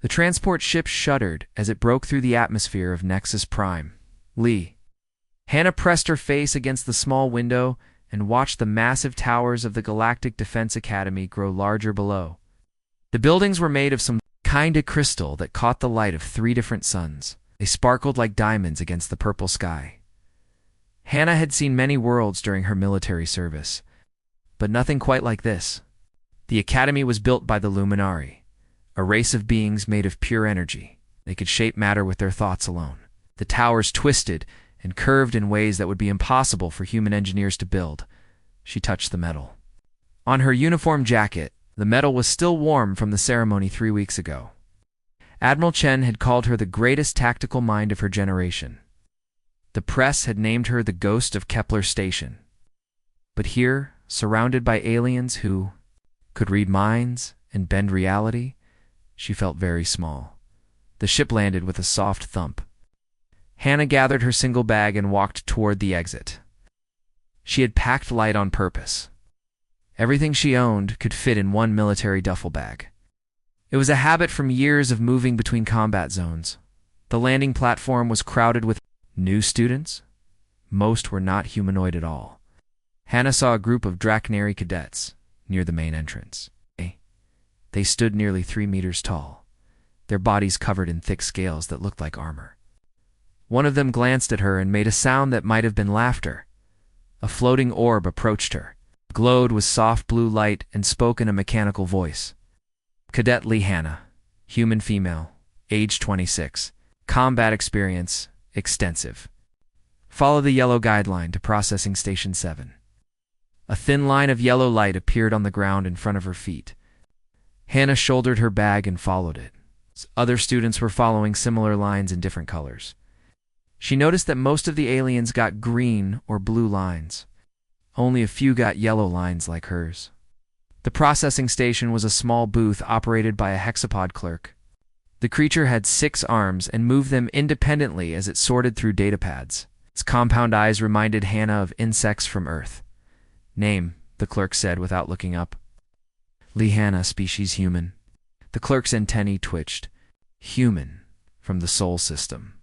The transport ship shuddered as it broke through the atmosphere of Nexus Prime. Lee. Hannah pressed her face against the small window and watched the massive towers of the Galactic Defense Academy grow larger below. The buildings were made of some kind of crystal that caught the light of 3 different suns. They sparkled like diamonds against the purple sky. Hannah had seen many worlds during her military service, but nothing quite like this. The academy was built by the Luminari, a race of beings made of pure energy. They could shape matter with their thoughts alone. The towers twisted and curved in ways that would be impossible for human engineers to build. She touched the metal. On her uniform jacket, the metal was still warm from the ceremony 3 weeks ago. Admiral Chen had called her the greatest tactical mind of her generation. The press had named her the ghost of Kepler Station. But here, surrounded by aliens who could read minds and bend reality, she felt very small. The ship landed with a soft thump. Hannah gathered her single bag and walked toward the exit. She had packed light on purpose. Everything she owned could fit in one military duffel bag. It was a habit from years of moving between combat zones. The landing platform was crowded with new students. Most were not humanoid at all. Hannah saw a group of Drachnary cadets near the main entrance. They stood nearly 3 meters tall, their bodies covered in thick scales that looked like armor. One of them glanced at her and made a sound that might have been laughter. A floating orb approached her, glowed with soft blue light, and spoke in a mechanical voice. Cadet Lee Hannah, human female, age 26, combat experience, extensive. Follow the yellow guideline to processing station 7. A thin line of yellow light appeared on the ground in front of her feet. Hannah shouldered her bag and followed it. Other students were following similar lines in different colors. She noticed that most of the aliens got green or blue lines. Only a few got yellow lines like hers. The processing station was a small booth operated by a hexapod clerk. The creature had 6 arms and moved them independently as it sorted through datapads. Its compound eyes reminded Hannah of insects from Earth. Name, the clerk said without looking up. Lee Hannah, species human. The clerk's antennae twitched. Human, from the Sol system.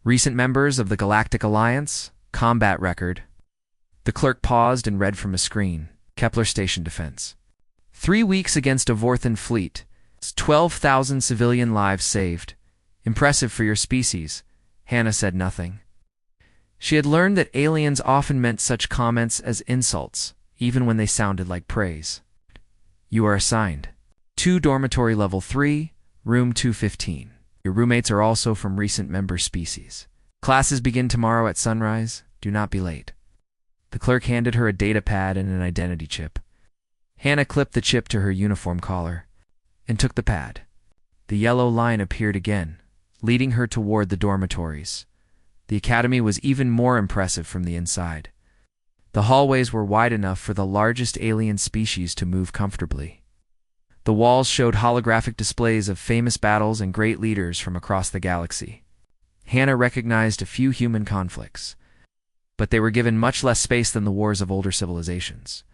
Recent members of the Galactic Alliance, combat record. The clerk paused and read from a screen. Kepler Station Defense. 3 weeks against a Vorthan fleet. 12,000 civilian lives saved. Impressive for your species. Hannah said nothing. She had learned that aliens often meant such comments as insults, even when they sounded like praise. You are assigned 2 dormitory level 3, room 215. Your roommates are also from recent member species. Classes begin tomorrow at sunrise. Do not be late. The clerk handed her a data pad and an identity chip. Hannah clipped the chip to her uniform collar and took the pad. The yellow line appeared again, leading her toward the dormitories. The academy was even more impressive from the inside. The hallways were wide enough for the largest alien species to move comfortably. The walls showed holographic displays of famous battles and great leaders from across the galaxy. Hannah recognized a few human conflicts, but they were given much less space than the wars of older civilizations.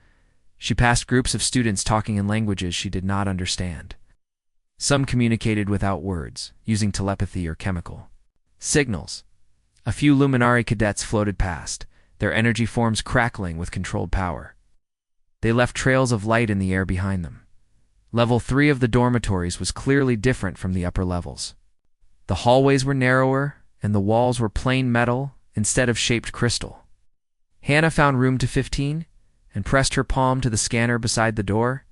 She passed groups of students talking in languages she did not understand. Some communicated without words, using telepathy or chemical signals. A few Luminari cadets floated past, their energy forms crackling with controlled power. They left trails of light in the air behind them. Level 3 of the dormitories was clearly different from the upper levels. The hallways were narrower, and the walls were plain metal instead of shaped crystal. Hannah found room 215 and pressed her palm to the scanner beside the door.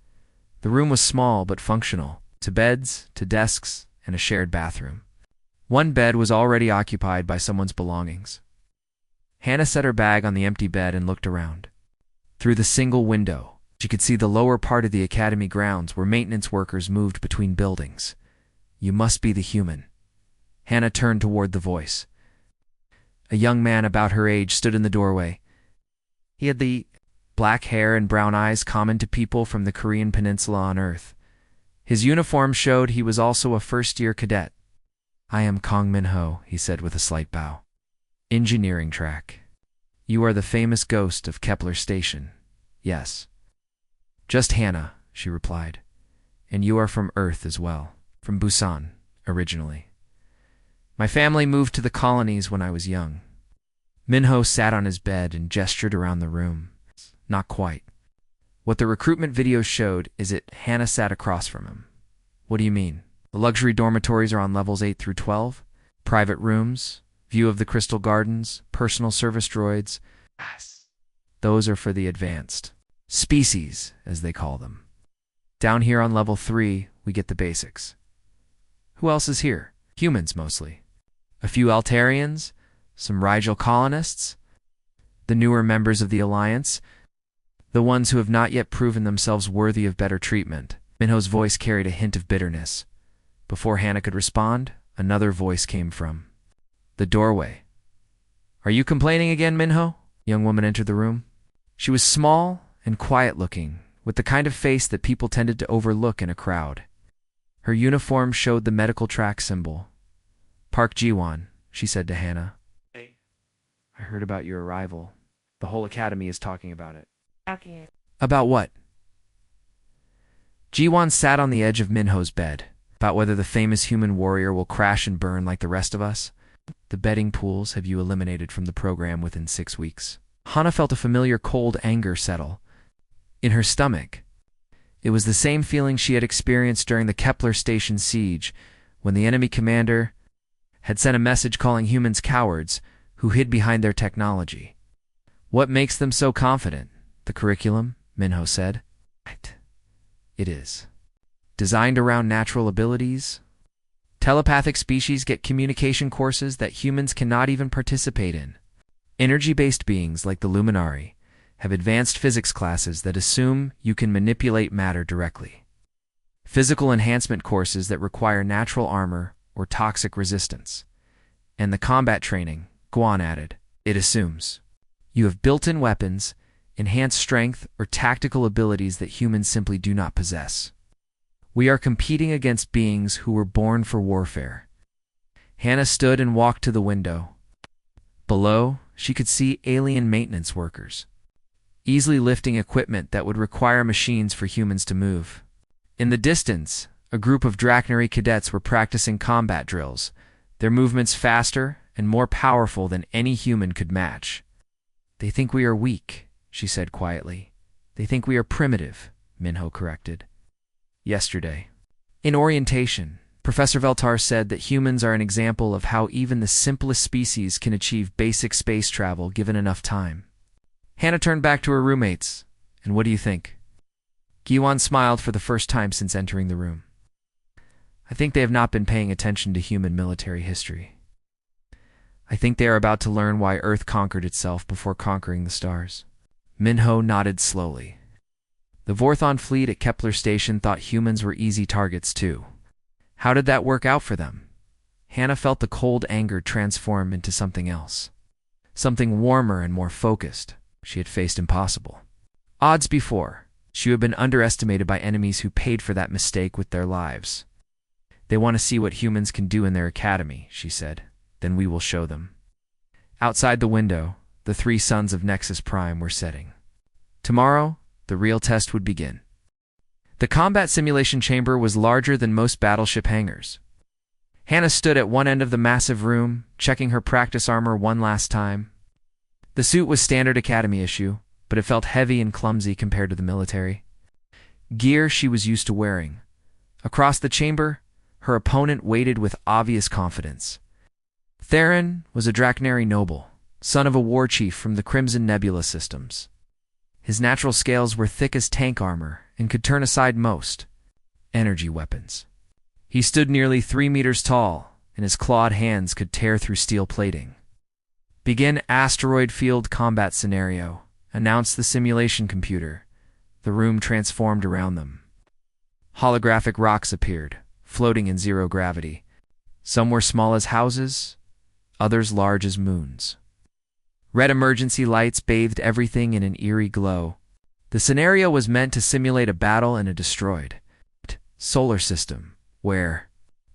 The room was small but functional, to beds, to desks, and a shared bathroom. One bed was already occupied by someone's belongings. Hannah set her bag on the empty bed and looked around. Through the single window, she could see the lower part of the academy grounds where maintenance workers moved between buildings. You must be the human. Hannah turned toward the voice. A young man about her age stood in the doorway. He had the black hair and brown eyes common to people from the Korean peninsula on Earth. His uniform showed he was also a first-year cadet. I am Kong Min-ho, he said with a slight bow. Engineering track. You are the famous ghost of Kepler Station. Yes. Just Hannah, she replied. And you are from Earth as well. From Busan, originally. My family moved to the colonies when I was young. Minho sat on his bed and gestured around the room. Not quite. What the recruitment video showed is that Hannah sat across from him. What do you mean? The luxury dormitories are on levels 8 through 12? Private rooms? View of the crystal gardens? Personal service droids? Those are for the advanced. Species, as they call them. Down here on level 3, we get the basics. Who else is here? Humans, mostly. A few Altarians, some Rigel colonists, the newer members of the Alliance, the ones who have not yet proven themselves worthy of better treatment. Minho's voice carried a hint of bitterness. Before Hannah could respond, another voice came from the doorway. Are you complaining again, Minho? The young woman entered the room. She was small and quiet-looking, with the kind of face that people tended to overlook in a crowd. Her uniform showed the medical track symbol. Park Jiwon, she said to Hannah. Hey. I heard about your arrival. The whole academy is talking about it. Okay. About what? Jiwon sat on the edge of Minho's bed. About whether the famous human warrior will crash and burn like the rest of us. The betting pools have you eliminated from the program within 6 weeks. Hannah felt a familiar cold anger settle in her stomach. It was the same feeling she had experienced during the Kepler station siege, when the enemy commander had sent a message calling humans cowards who hid behind their technology. What makes them so confident? The curriculum, Minho said. It is. Designed around natural abilities. Telepathic species get communication courses that humans cannot even participate in. Energy-based beings like the Luminari have advanced physics classes that assume you can manipulate matter directly. Physical enhancement courses that require natural armor or toxic resistance. And the combat training, Guan added, it assumes you have built-in weapons, enhanced strength, or tactical abilities that humans simply do not possess. We are competing against beings who were born for warfare. Hannah stood and walked to the window. Below, she could see alien maintenance workers, easily lifting equipment that would require machines for humans to move. In the distance, a group of Drachnary cadets were practicing combat drills, their movements faster and more powerful than any human could match. They think we are weak, she said quietly. They think we are primitive, Minho corrected. Yesterday, in orientation, Professor Veltar said that humans are an example of how even the simplest species can achieve basic space travel given enough time. Hannah turned back to her roommates. And what do you think? Giwan smiled for the first time since entering the room. I think they have not been paying attention to human military history. I think they are about to learn why Earth conquered itself before conquering the stars. Minho nodded slowly. The Vorthon fleet at Kepler Station thought humans were easy targets too. How did that work out for them? Hannah felt the cold anger transform into something else. Something warmer and more focused. She had faced impossible odds before. She had been underestimated by enemies who paid for that mistake with their lives. They want to see what humans can do in their academy, she said. Then we will show them. Outside the window, the 3 sons of Nexus Prime were setting. Tomorrow, the real test would begin. The combat simulation chamber was larger than most battleship hangars. Hannah stood at one end of the massive room, checking her practice armor one last time. The suit was standard academy issue, but it felt heavy and clumsy compared to the military gear she was used to wearing. Across the chamber, her opponent waited with obvious confidence. Theron was a Drachnary noble, son of a war chief from the Crimson Nebula systems. His natural scales were thick as tank armor and could turn aside most energy weapons. He stood nearly 3 meters tall, and his clawed hands could tear through steel plating. Begin asteroid field combat scenario, announced the simulation computer. The room transformed around them. Holographic rocks appeared, floating in zero gravity. Some were small as houses, others large as moons. Red emergency lights bathed everything in an eerie glow. The scenario was meant to simulate a battle in a destroyed solar system, where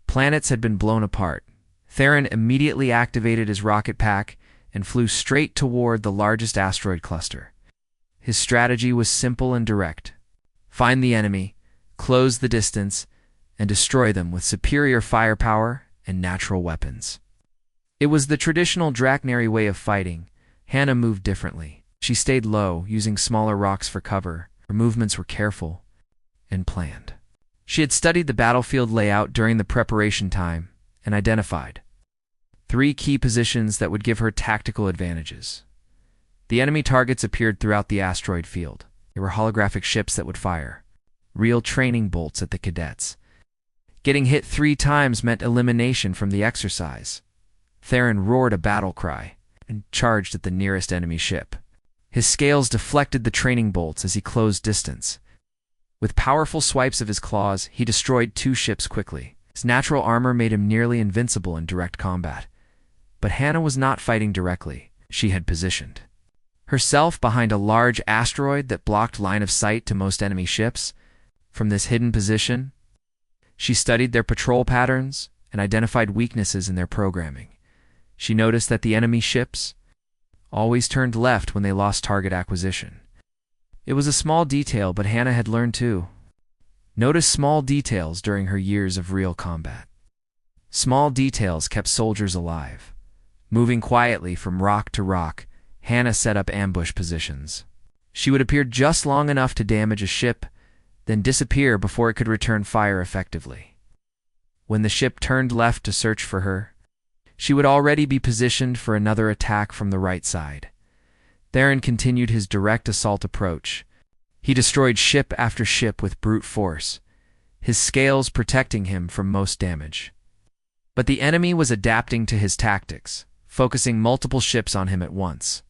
planets had been blown apart. Theron immediately activated his rocket pack and flew straight toward the largest asteroid cluster. His strategy was simple and direct. Find the enemy, close the distance, and destroy them with superior firepower and natural weapons. It was the traditional Draknari way of fighting. Hannah moved differently. She stayed low, using smaller rocks for cover. Her movements were careful and planned. She had studied the battlefield layout during the preparation time and identified 3 key positions that would give her tactical advantages. The enemy targets appeared throughout the asteroid field. They were holographic ships that would fire real training bolts at the cadets. Getting hit 3 times meant elimination from the exercise. Theron roared a battle cry and charged at the nearest enemy ship. His scales deflected the training bolts as he closed distance. With powerful swipes of his claws, he destroyed 2 ships quickly. His natural armor made him nearly invincible in direct combat. But Hannah was not fighting directly. She had positioned herself behind a large asteroid that blocked line of sight to most enemy ships. From this hidden position, she studied their patrol patterns and identified weaknesses in their programming. She noticed that the enemy ships always turned left when they lost target acquisition. It was a small detail, but Hannah had learned too. Notice small details during her years of real combat. Small details kept soldiers alive. Moving quietly from rock to rock, Hannah set up ambush positions. She would appear just long enough to damage a ship, then disappear before it could return fire effectively. When the ship turned left to search for her, she would already be positioned for another attack from the right side. Theron continued his direct assault approach. He destroyed ship after ship with brute force, his scales protecting him from most damage. But the enemy was adapting to his tactics, focusing multiple ships on him at once.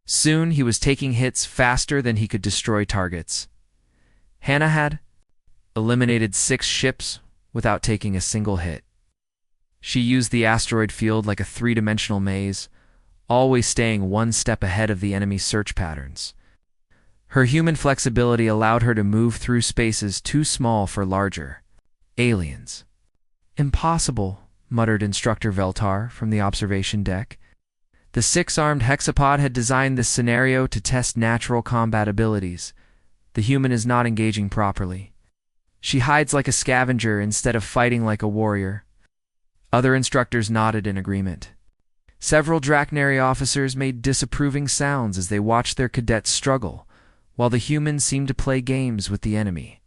Soon he was taking hits faster than he could destroy targets. Hannah had eliminated 6 ships without taking a single hit. She used the asteroid field like a 3-dimensional maze, always staying 1 step ahead of the enemy's search patterns. Her human flexibility allowed her to move through spaces too small for larger aliens. "Impossible," muttered Instructor Veltar from the observation deck. The 6-armed hexapod had designed this scenario to test natural combat abilities. The human is not engaging properly. She hides like a scavenger instead of fighting like a warrior. Other instructors nodded in agreement. Several Draknari officers made disapproving sounds as they watched their cadets struggle, while the humans seemed to play games with the enemy.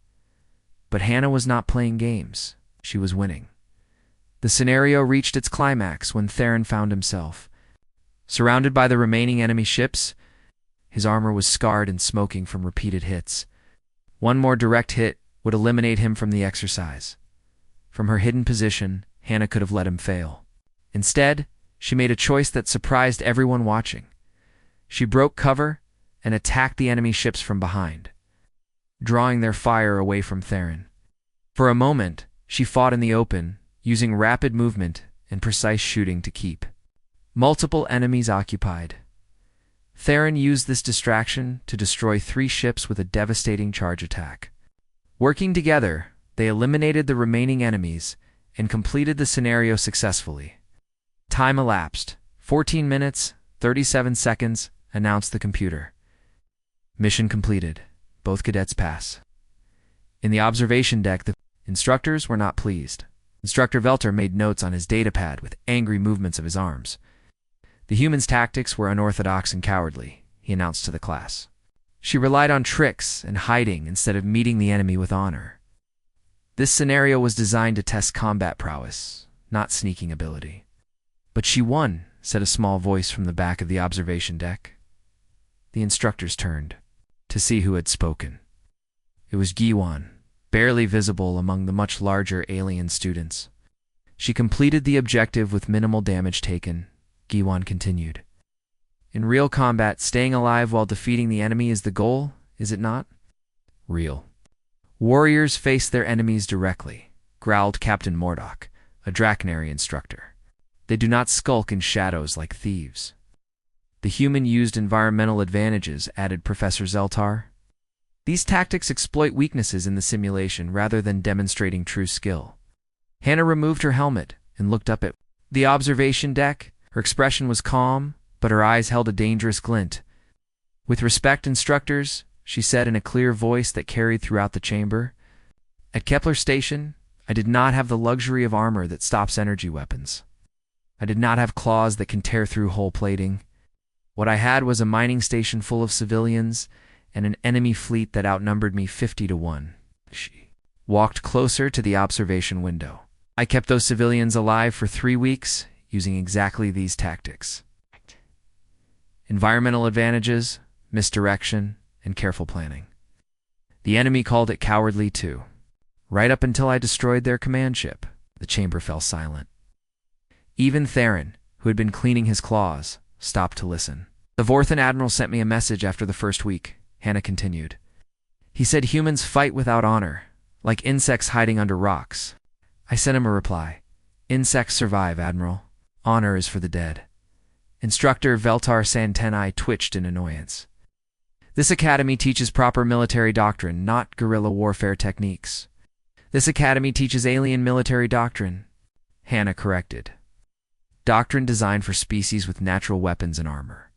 But Hannah was not playing games. She was winning. The scenario reached its climax when Theron found himself surrounded by the remaining enemy ships. His armor was scarred and smoking from repeated hits. One more direct hit would eliminate him from the exercise. From her hidden position, Hannah could have let him fail. Instead, she made a choice that surprised everyone watching. She broke cover and attacked the enemy ships from behind, drawing their fire away from Theron. For a moment, she fought in the open, using rapid movement and precise shooting to keep multiple enemies occupied. Theron used this distraction to destroy 3 ships with a devastating charge attack. Working together, they eliminated the remaining enemies and completed the scenario successfully. Time elapsed. 14 minutes, 37 seconds, announced the computer. Mission completed. Both cadets pass. In the observation deck, the instructors were not pleased. Instructor Velter made notes on his datapad with angry movements of his arms. The humans' tactics were unorthodox and cowardly, he announced to the class. She relied on tricks and hiding instead of meeting the enemy with honor. This scenario was designed to test combat prowess, not sneaking ability. But she won, said a small voice from the back of the observation deck. The instructors turned to see who had spoken. It was Giwan, barely visible among the much larger alien students. She completed the objective with minimal damage taken. Giwan continued. In real combat, staying alive while defeating the enemy is the goal, is it not? Real warriors face their enemies directly, growled Captain Mordok, a Draknari instructor. They do not skulk in shadows like thieves. The human used environmental advantages, added Professor Zeltar. These tactics exploit weaknesses in the simulation rather than demonstrating true skill. Hannah removed her helmet and looked up at the observation deck. Her expression was calm, but her eyes held a dangerous glint. "With respect, instructors," she said in a clear voice that carried throughout the chamber. "At Kepler Station, I did not have the luxury of armor that stops energy weapons. I did not have claws that can tear through hull plating. What I had was a mining station full of civilians and an enemy fleet that outnumbered me 50-1. She walked closer to the observation window. I kept those civilians alive for 3 weeks using exactly these tactics. Environmental advantages, misdirection, and careful planning. The enemy called it cowardly too. Right up until I destroyed their command ship, the chamber fell silent. Even Theron, who had been cleaning his claws, stopped to listen. The Vorthan admiral sent me a message after the first week, Hannah continued. He said humans fight without honor, like insects hiding under rocks. I sent him a reply. Insects survive, Admiral. Honor is for the dead. Instructor Veltar Santenai twitched in annoyance. This academy teaches proper military doctrine, not guerrilla warfare techniques. This academy teaches alien military doctrine, Hannah corrected. Doctrine designed for species with natural weapons and armor.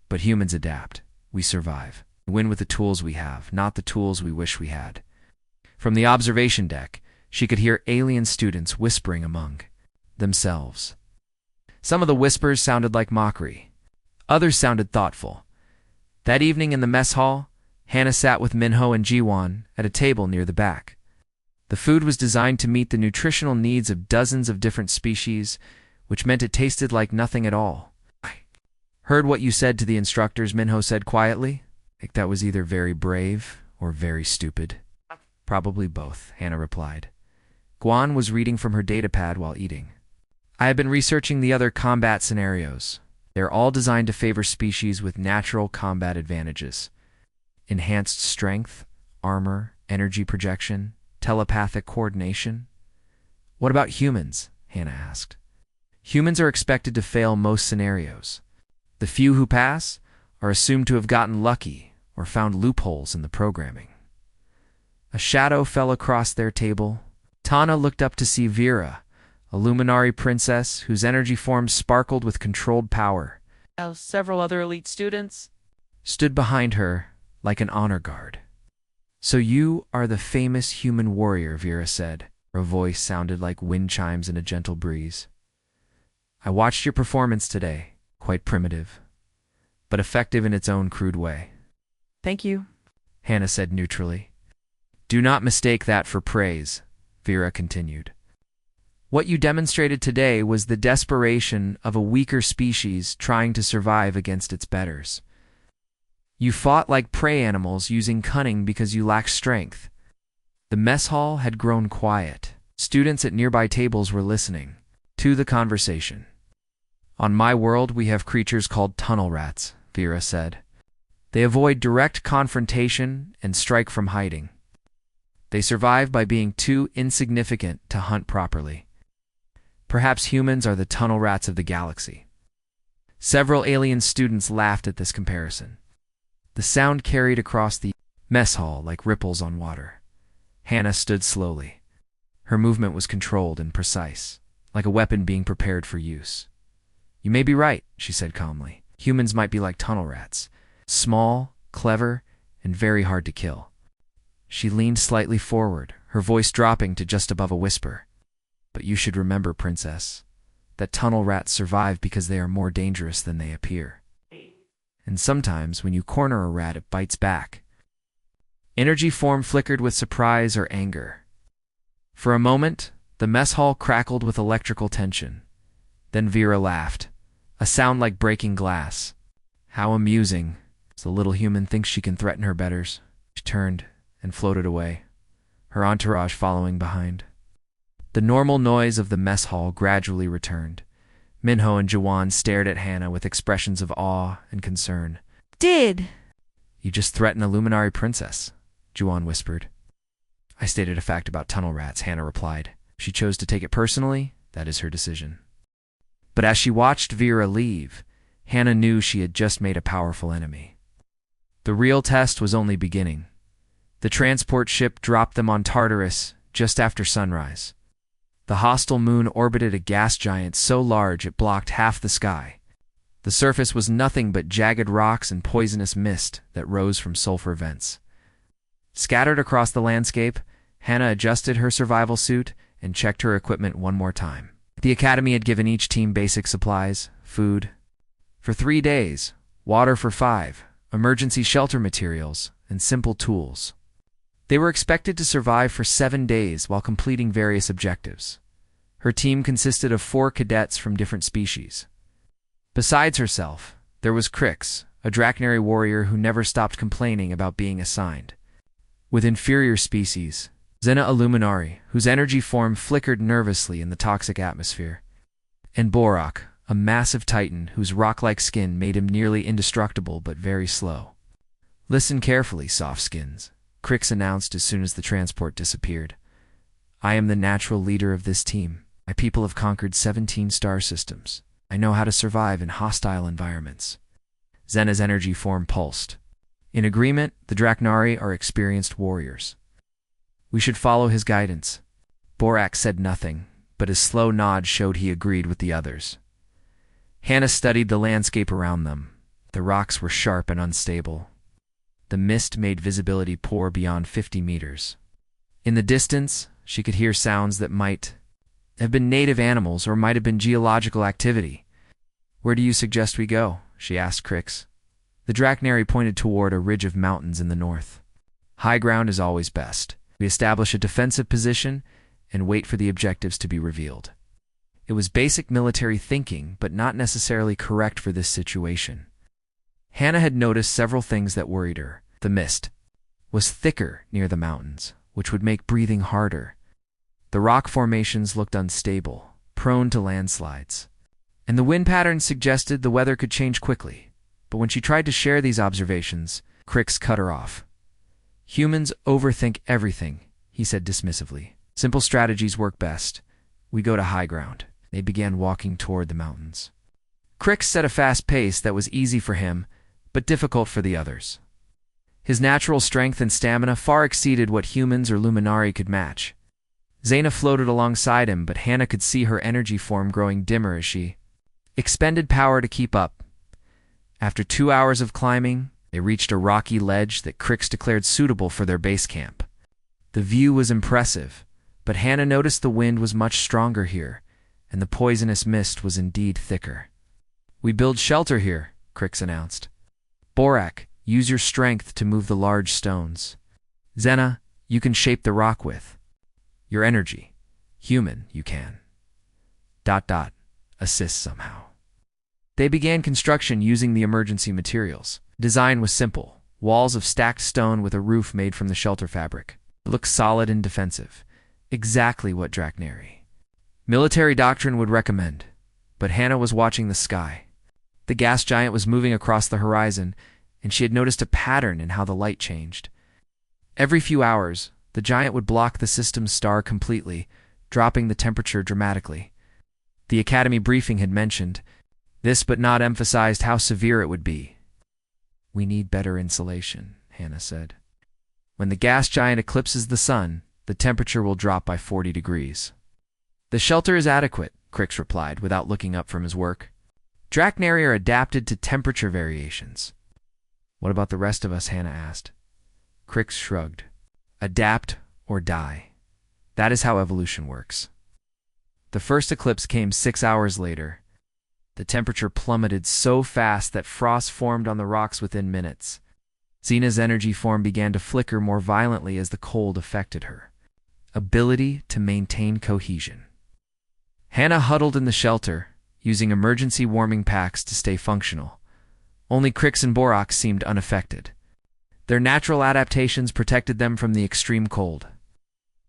But humans adapt. We survive. We win with the tools we have, not the tools we wish we had. From the observation deck, she could hear alien students whispering among themselves. Some of the whispers sounded like mockery. Others sounded thoughtful. That evening in the mess hall, Hannah sat with Minho and Jiwon at a table near the back. The food was designed to meet the nutritional needs of dozens of different species, which meant it tasted like nothing at all. I heard what you said to the instructors, Minho said quietly. I think that was either very brave or very stupid. Probably both, Hannah replied. Guan was reading from her datapad while eating. I have been researching the other combat scenarios. They are all designed to favor species with natural combat advantages. Enhanced strength, armor, energy projection, telepathic coordination. What about humans? Hannah asked. Humans are expected to fail most scenarios. The few who pass are assumed to have gotten lucky or found loopholes in the programming. A shadow fell across their table. Tana looked up to see Vera, a luminary princess whose energy form sparkled with controlled power. Several other elite students Stood behind her like an honor guard. So you are the famous human warrior, Vera said. Her voice sounded like wind chimes in a gentle breeze. I watched your performance today, quite primitive, but effective in its own crude way. Thank you, Hannah said neutrally. Do not mistake that for praise, Vera continued. What you demonstrated today was the desperation of a weaker species trying to survive against its betters. You fought like prey animals using cunning because you lacked strength. The mess hall had grown quiet. Students at nearby tables were listening to the conversation. On my world, we have creatures called tunnel rats, Vera said. They avoid direct confrontation and strike from hiding. They survive by being too insignificant to hunt properly. Perhaps humans are the tunnel rats of the galaxy. Several alien students laughed at this comparison. The sound carried across the mess hall like ripples on water. Hannah stood slowly. Her movement was controlled and precise, like a weapon being prepared for use. You may be right, she said calmly. Humans might be like tunnel rats, small, clever, and very hard to kill. She leaned slightly forward, her voice dropping to just above a whisper. But you should remember, Princess, that tunnel rats survive because they are more dangerous than they appear. And sometimes, when you corner a rat, it bites back. Energy form flickered with surprise or anger. For a moment, the mess hall crackled with electrical tension. Then Vera laughed, a sound like breaking glass. How amusing. The little human thinks she can threaten her betters. She turned and floated away, her entourage following behind. The normal noise of the mess hall gradually returned. Minho and Jiwon stared at Hannah with expressions of awe and concern. You just threatened a luminary princess, Jiwon whispered. I stated a fact about tunnel rats, Hannah replied. She chose to take it personally, that is her decision. But as she watched Vera leave, Hannah knew she had just made a powerful enemy. The real test was only beginning. The transport ship dropped them on Tartarus just after sunrise. The hostile moon orbited a gas giant so large it blocked half the sky. The surface was nothing but jagged rocks and poisonous mist that rose from sulfur vents. Scattered across the landscape, Hannah adjusted her survival suit and checked her equipment one more time. The academy had given each team basic supplies, food for 3 days, water for 5, emergency shelter materials, and simple tools. They were expected to survive for 7 days while completing various objectives. Her team consisted of 4 cadets from different species. Besides herself, there was Crix, a Drachnary warrior who never stopped complaining about being assigned with inferior species, Zena, a Luminari, whose energy form flickered nervously in the toxic atmosphere, and Borak, a massive titan whose rock-like skin made him nearly indestructible but very slow. "Listen carefully, soft-skins," Crix announced as soon as the transport disappeared. "I am the natural leader of this team. My people have conquered 17 star systems. I know how to survive in hostile environments." Zena's energy form pulsed. In agreement, the Drachnari are experienced warriors. "We should follow his guidance." Borak said nothing, but his slow nod showed he agreed with the others. Hannah studied the landscape around them. The rocks were sharp and unstable. The mist made visibility poor beyond 50 meters. In the distance, she could hear sounds that might have been native animals or might have been geological activity. "Where do you suggest we go?" she asked Crix. The Drachnary pointed toward a ridge of mountains in the north. "High ground is always best. We establish a defensive position and wait for the objectives to be revealed." It was basic military thinking, but not necessarily correct for this situation. Hannah had noticed several things that worried her. The mist was thicker near the mountains, which would make breathing harder. The rock formations looked unstable, prone to landslides, and the wind patterns suggested the weather could change quickly. But when she tried to share these observations, Crix cut her off. "Humans overthink everything," he said dismissively. "Simple strategies work best. We go to high ground." They began walking toward the mountains. Crix set a fast pace that was easy for him, but difficult for the others. His natural strength and stamina far exceeded what humans or Luminari could match. Zena floated alongside him, but Hannah could see her energy form growing dimmer as she expended power to keep up. After 2 hours of climbing, they reached a rocky ledge that Crix declared suitable for their base camp. The view was impressive, but Hannah noticed the wind was much stronger here, and the poisonous mist was indeed thicker. "We build shelter here," Crix announced. "Borak, use your strength to move the large stones. Zena, you can shape the rock with your energy. Human, you can assist somehow." They began construction using the emergency materials. Design was simple: walls of stacked stone with a roof made from the shelter fabric. It looked solid and defensive, exactly what Drachnary military doctrine would recommend. But Hannah was watching the sky. The gas giant was moving across the horizon, and she had noticed a pattern in how the light changed. Every few hours, the giant would block the system's star completely, dropping the temperature dramatically. The Academy briefing had mentioned this, but not emphasized how severe it would be. "We need better insulation," Hannah said. "When the gas giant eclipses the sun, the temperature will drop by 40 degrees. "The shelter is adequate," Crix replied without looking up from his work. "Drachnary are adapted to temperature variations." "What about the rest of us?" Hannah asked. Crix shrugged. "Adapt or die. That is how evolution works." The first eclipse came 6 hours later. The temperature plummeted so fast that frost formed on the rocks within minutes. Zena's energy form began to flicker more violently as the cold affected her ability to maintain cohesion. Hannah huddled in the shelter, using emergency warming packs to stay functional. Only Crix and Borak seemed unaffected. Their natural adaptations protected them from the extreme cold.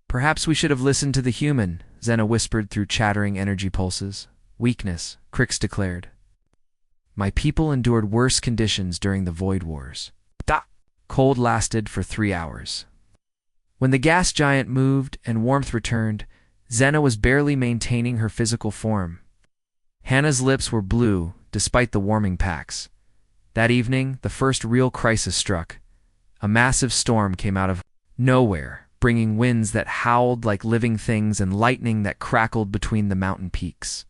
"Perhaps we should have listened to the human," Zena whispered through chattering energy pulses. "Weakness," Crix declared. "My people endured worse conditions during the Void Wars." Cold lasted for 3 hours. When the gas giant moved and warmth returned, Zena was barely maintaining her physical form. Hannah's lips were blue, despite the warming packs. That evening, the first real crisis struck. A massive storm came out of nowhere, bringing winds that howled like living things and lightning that crackled between the mountain peaks.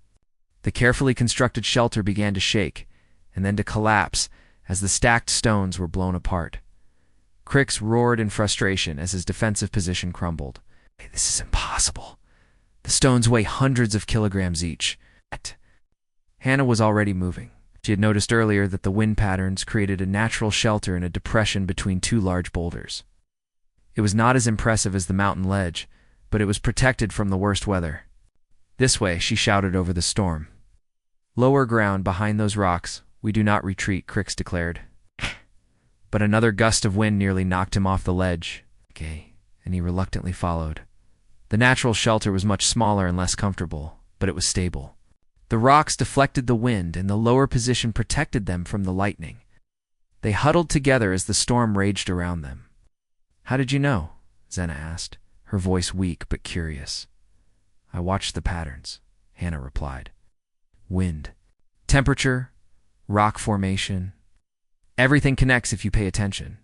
The carefully constructed shelter began to shake, and then to collapse as the stacked stones were blown apart. Crix roared in frustration as his defensive position crumbled. "This is impossible." The stones weigh hundreds of kilograms each. Hannah was already moving. She had noticed earlier that the wind patterns created a natural shelter in a depression between two large boulders. It was not as impressive as the mountain ledge, but it was protected from the worst weather. "This way," she shouted over the storm. "Lower ground behind those rocks. We do not retreat," Crix declared. But another gust of wind nearly knocked him off the ledge. "Okay," and he reluctantly followed. The natural shelter was much smaller and less comfortable, but it was stable. The rocks deflected the wind, and the lower position protected them from the lightning. They huddled together as the storm raged around them. "How did you know?" Zena asked, her voice weak but curious. "I watched the patterns," Hannah replied. "Wind, temperature, rock formation. Everything connects if you pay attention."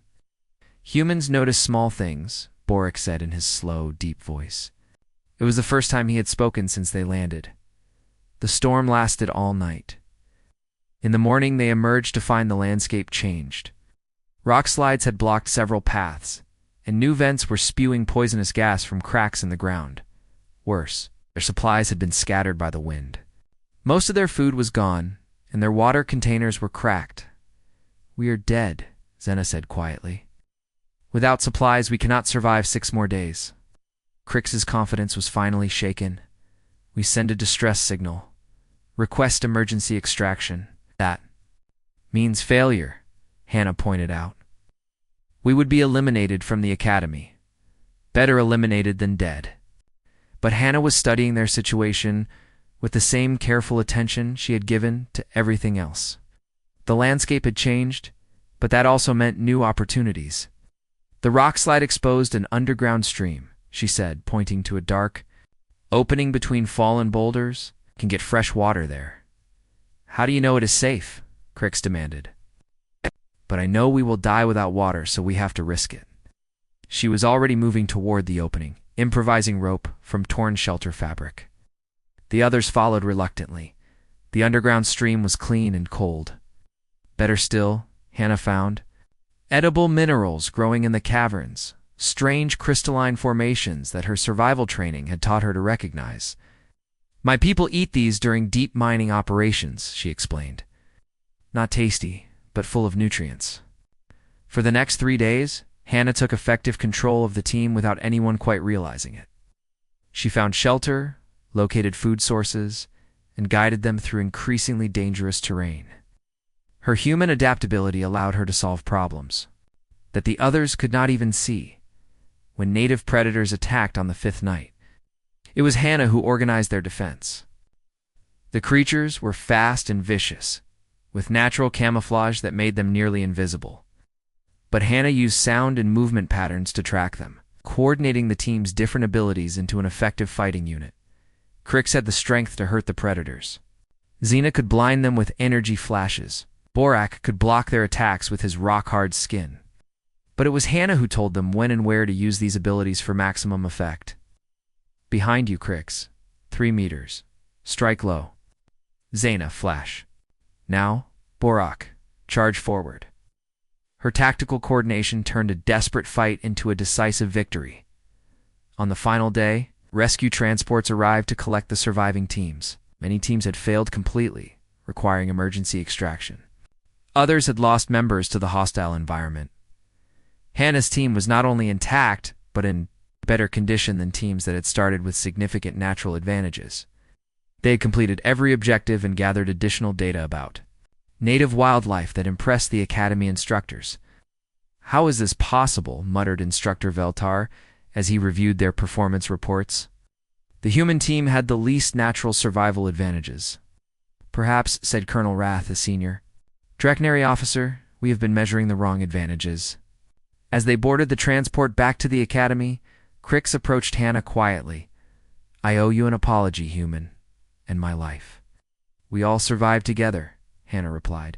"Humans notice small things," Boric said in his slow, deep voice. It was the first time he had spoken since they landed. The storm lasted all night. In the morning, they emerged to find the landscape changed. Rock slides had blocked several paths, and new vents were spewing poisonous gas from cracks in the ground. Worse, their supplies had been scattered by the wind. Most of their food was gone, and their water containers were cracked. "We are dead," Zena said quietly. "Without supplies, we cannot survive 6 more days." Crix's confidence was finally shaken. "We send a distress signal. Request emergency extraction." "That means failure," Hannah pointed out. "We would be eliminated from the academy. Better eliminated than dead." But Hannah was studying their situation with the same careful attention she had given to everything else. The landscape had changed, but that also meant new opportunities. "The rock slide exposed an underground stream," she said, pointing to a dark opening between fallen boulders. "Can get fresh water there." "How do you know it is safe?" Crix demanded. "But I know we will die without water, so we have to risk it." She was already moving toward the opening, improvising rope from torn shelter fabric. The others followed reluctantly. The underground stream was clean and cold. Better still, Hannah found edible minerals growing in the caverns, strange crystalline formations that her survival training had taught her to recognize. "My people eat these during deep mining operations," she explained. "Not tasty, but full of nutrients." For the next 3 days, Hannah took effective control of the team without anyone quite realizing it. She found shelter, located food sources, and guided them through increasingly dangerous terrain. Her human adaptability allowed her to solve problems that the others could not even see. When native predators attacked on the 5th night, it was Hannah who organized their defense. The creatures were fast and vicious, with natural camouflage that made them nearly invisible. But Hannah used sound and movement patterns to track them, coordinating the team's different abilities into an effective fighting unit. Crix had the strength to hurt the predators. Zena could blind them with energy flashes. Boric could block their attacks with his rock-hard skin. But it was Hannah who told them when and where to use these abilities for maximum effect. "Behind you, Crix. 3 meters. Strike low." Zena, flash. "Now, Boric, charge forward." Her tactical coordination turned a desperate fight into a decisive victory. On the final day, rescue transports arrived to collect the surviving teams. Many teams had failed completely, requiring emergency extraction. Others had lost members to the hostile environment. Hannah's team was not only intact, but in better condition than teams that had started with significant natural advantages. They had completed every objective and gathered additional data about native wildlife that impressed the academy instructors. "How is this possible?" muttered Instructor Veltar as he reviewed their performance reports. "The human team had the least natural survival advantages." "Perhaps," said Colonel Rath, a senior. "Drecnary officer, we have been measuring the wrong advantages." As they boarded the transport back to the academy, Crix approached Hannah quietly. "I owe you an apology, human, and my life." "We all survived together," Hannah replied.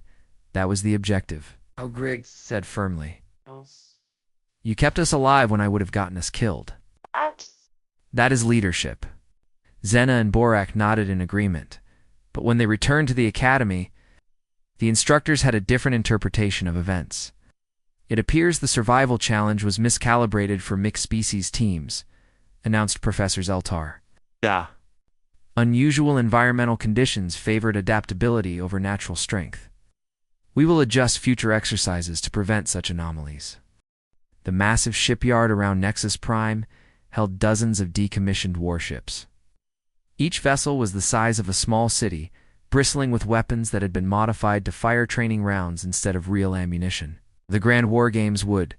"That was the objective." "Oh, Griggs said firmly. "You kept us alive when I would have gotten us killed." "That is leadership." Zena and Boric nodded in agreement, but when they returned to the academy, the instructors had a different interpretation of events. "It appears the survival challenge was miscalibrated for mixed-species teams," announced Professor Zeltar. Yeah. Unusual environmental conditions favored adaptability over natural strength. We will adjust future exercises to prevent such anomalies. The massive shipyard around Nexus Prime held dozens of decommissioned warships. Each vessel was the size of a small city, bristling with weapons that had been modified to fire training rounds instead of real ammunition. The Grand War Games would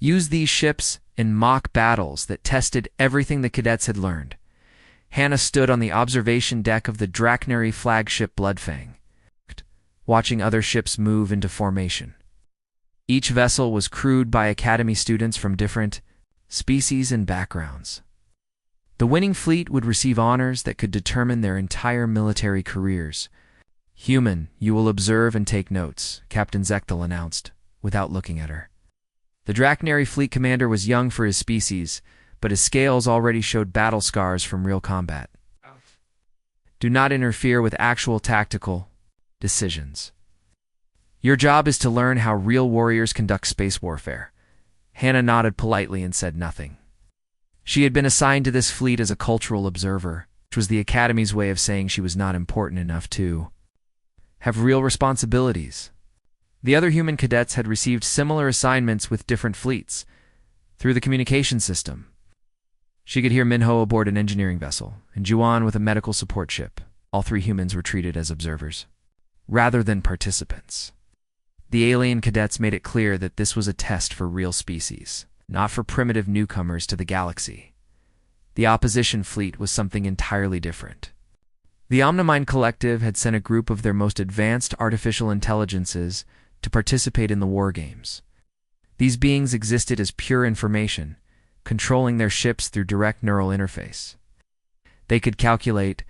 use these ships in mock battles that tested everything the cadets had learned. Hannah stood on the observation deck of the Drachnary flagship Bloodfang, watching other ships move into formation. Each vessel was crewed by Academy students from different species and backgrounds. The winning fleet would receive honors that could determine their entire military careers. "Human, you will observe and take notes," Captain Zechthal announced, without looking at her. The Drachnary fleet commander was young for his species, but his scales already showed battle scars from real combat. "Do not interfere with actual tactical decisions. Your job is to learn how real warriors conduct space warfare." Hannah nodded politely and said nothing. She had been assigned to this fleet as a cultural observer, which was the Academy's way of saying she was not important enough to have real responsibilities. The other human cadets had received similar assignments with different fleets through the communication system. She could hear Minho aboard an engineering vessel, and Juan with a medical support ship. All three humans were treated as observers, rather than participants. The alien cadets made it clear that this was a test for real species, not for primitive newcomers to the galaxy. The opposition fleet was something entirely different. The Omnimind Collective had sent a group of their most advanced artificial intelligences to participate in the war games. These beings existed as pure information, controlling their ships through direct neural interface. They could calculate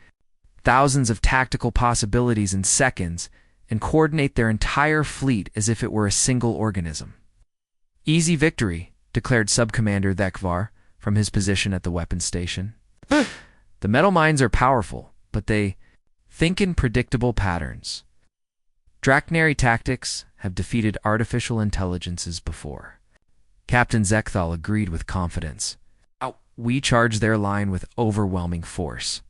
thousands of tactical possibilities in seconds and coordinate their entire fleet as if it were a single organism. "Easy victory," declared Subcommander Thekvar from his position at the weapons station. "The metal minds are powerful, but they think in predictable patterns. Drachnary tactics have defeated artificial intelligences before." Captain Zechthal agreed with confidence. "We charge their line with overwhelming force.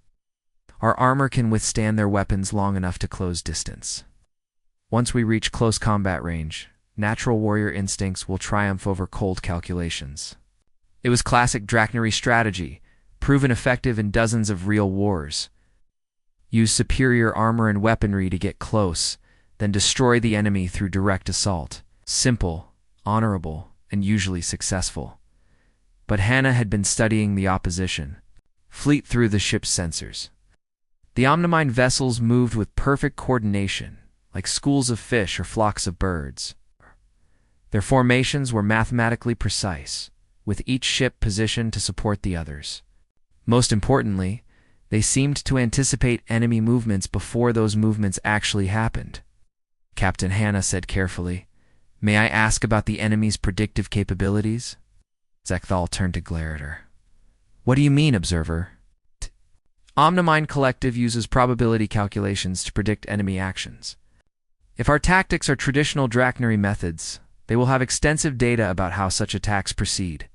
Our armor can withstand their weapons long enough to close distance. Once we reach close combat range, natural warrior instincts will triumph over cold calculations." It was classic Drachnary strategy, proven effective in dozens of real wars. Use superior armor and weaponry to get close, then destroy the enemy through direct assault. Simple, honorable, and usually successful. But Hannah had been studying the opposition fleet through the ship's sensors. The Omnimind vessels moved with perfect coordination, like schools of fish or flocks of birds. Their formations were mathematically precise, with each ship positioned to support the others. Most importantly, they seemed to anticipate enemy movements before those movements actually happened. Captain Hannah said carefully, "May I ask about the enemy's predictive capabilities?" Zechthal turned to glare at her. "What do you mean, observer?" "Omnimind Collective uses probability calculations to predict enemy actions. If our tactics are traditional Drachnary methods, they will have extensive data about how such attacks proceed."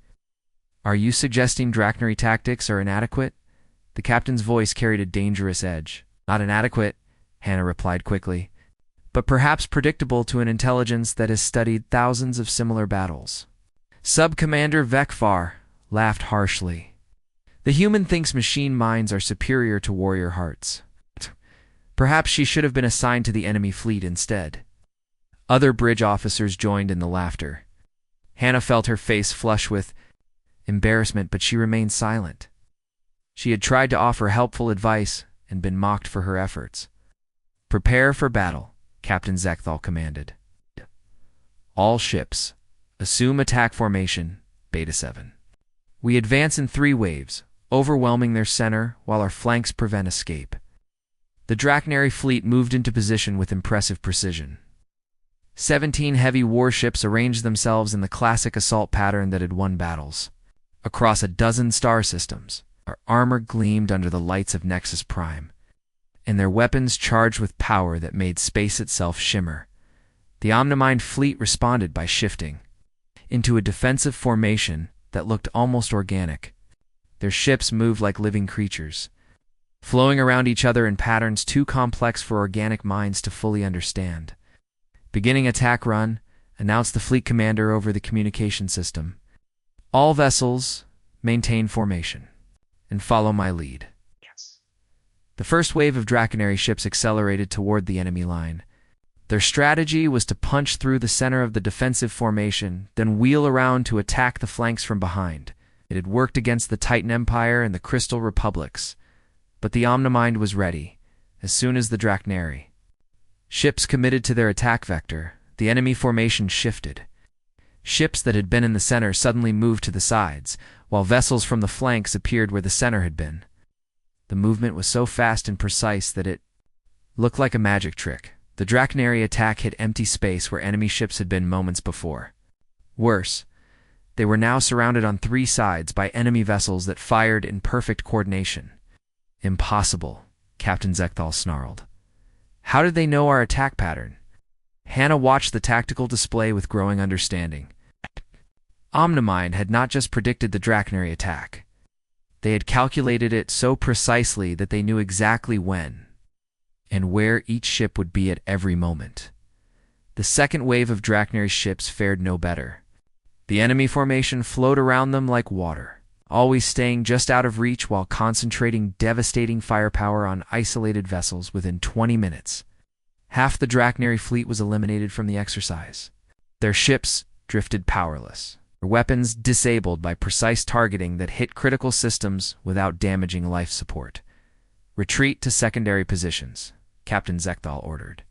"Are you suggesting Drachnary tactics are inadequate?" The captain's voice carried a dangerous edge. "Not inadequate," Hannah replied quickly, "but perhaps predictable to an intelligence that has studied thousands of similar battles." Subcommander Vekvar laughed harshly. "The human thinks machine minds are superior to warrior hearts. Perhaps she should have been assigned to the enemy fleet instead." Other bridge officers joined in the laughter. Hannah felt her face flush with embarrassment, but she remained silent. She had tried to offer helpful advice and been mocked for her efforts. "Prepare for battle," Captain Zechthal commanded. "All ships, assume attack formation, Beta 7. We advance in 3 waves, overwhelming their center while our flanks prevent escape." The Drachnary fleet moved into position with impressive precision. 17 heavy warships arranged themselves in the classic assault pattern that had won battles. Across a dozen star systems, our armor gleamed under the lights of Nexus Prime, and their weapons charged with power that made space itself shimmer. The Omnimind fleet responded by shifting into a defensive formation that looked almost organic. Their ships moved like living creatures, flowing around each other in patterns too complex for organic minds to fully understand. "Beginning attack run," announced the fleet commander over the communication system. "All vessels, maintain formation, and follow my lead." Yes. The first wave of Draconary ships accelerated toward the enemy line. Their strategy was to punch through the center of the defensive formation, then wheel around to attack the flanks from behind. It had worked against the Titan Empire and the Crystal Republics, but the Omnimind was ready. As soon as the Draconary ships committed to their attack vector, the enemy formation shifted. Ships that had been in the center suddenly moved to the sides, while vessels from the flanks appeared where the center had been. The movement was so fast and precise that it looked like a magic trick. The Draconary attack hit empty space where enemy ships had been moments before. Worse, they were now surrounded on three sides by enemy vessels that fired in perfect coordination. "Impossible," Captain Zekthal snarled. "How did they know our attack pattern?" Hannah watched the tactical display with growing understanding. Omnimind had not just predicted the Draconary attack. They had calculated it so precisely that they knew exactly when and where each ship would be at every moment. The second wave of Draconary ships fared no better. The enemy formation flowed around them like water, always staying just out of reach while concentrating devastating firepower on isolated vessels within 20 minutes. Half the Draconary fleet was eliminated from the exercise. Their ships drifted powerless, their weapons disabled by precise targeting that hit critical systems without damaging life support. "Retreat to secondary positions," Captain Zekthal ordered.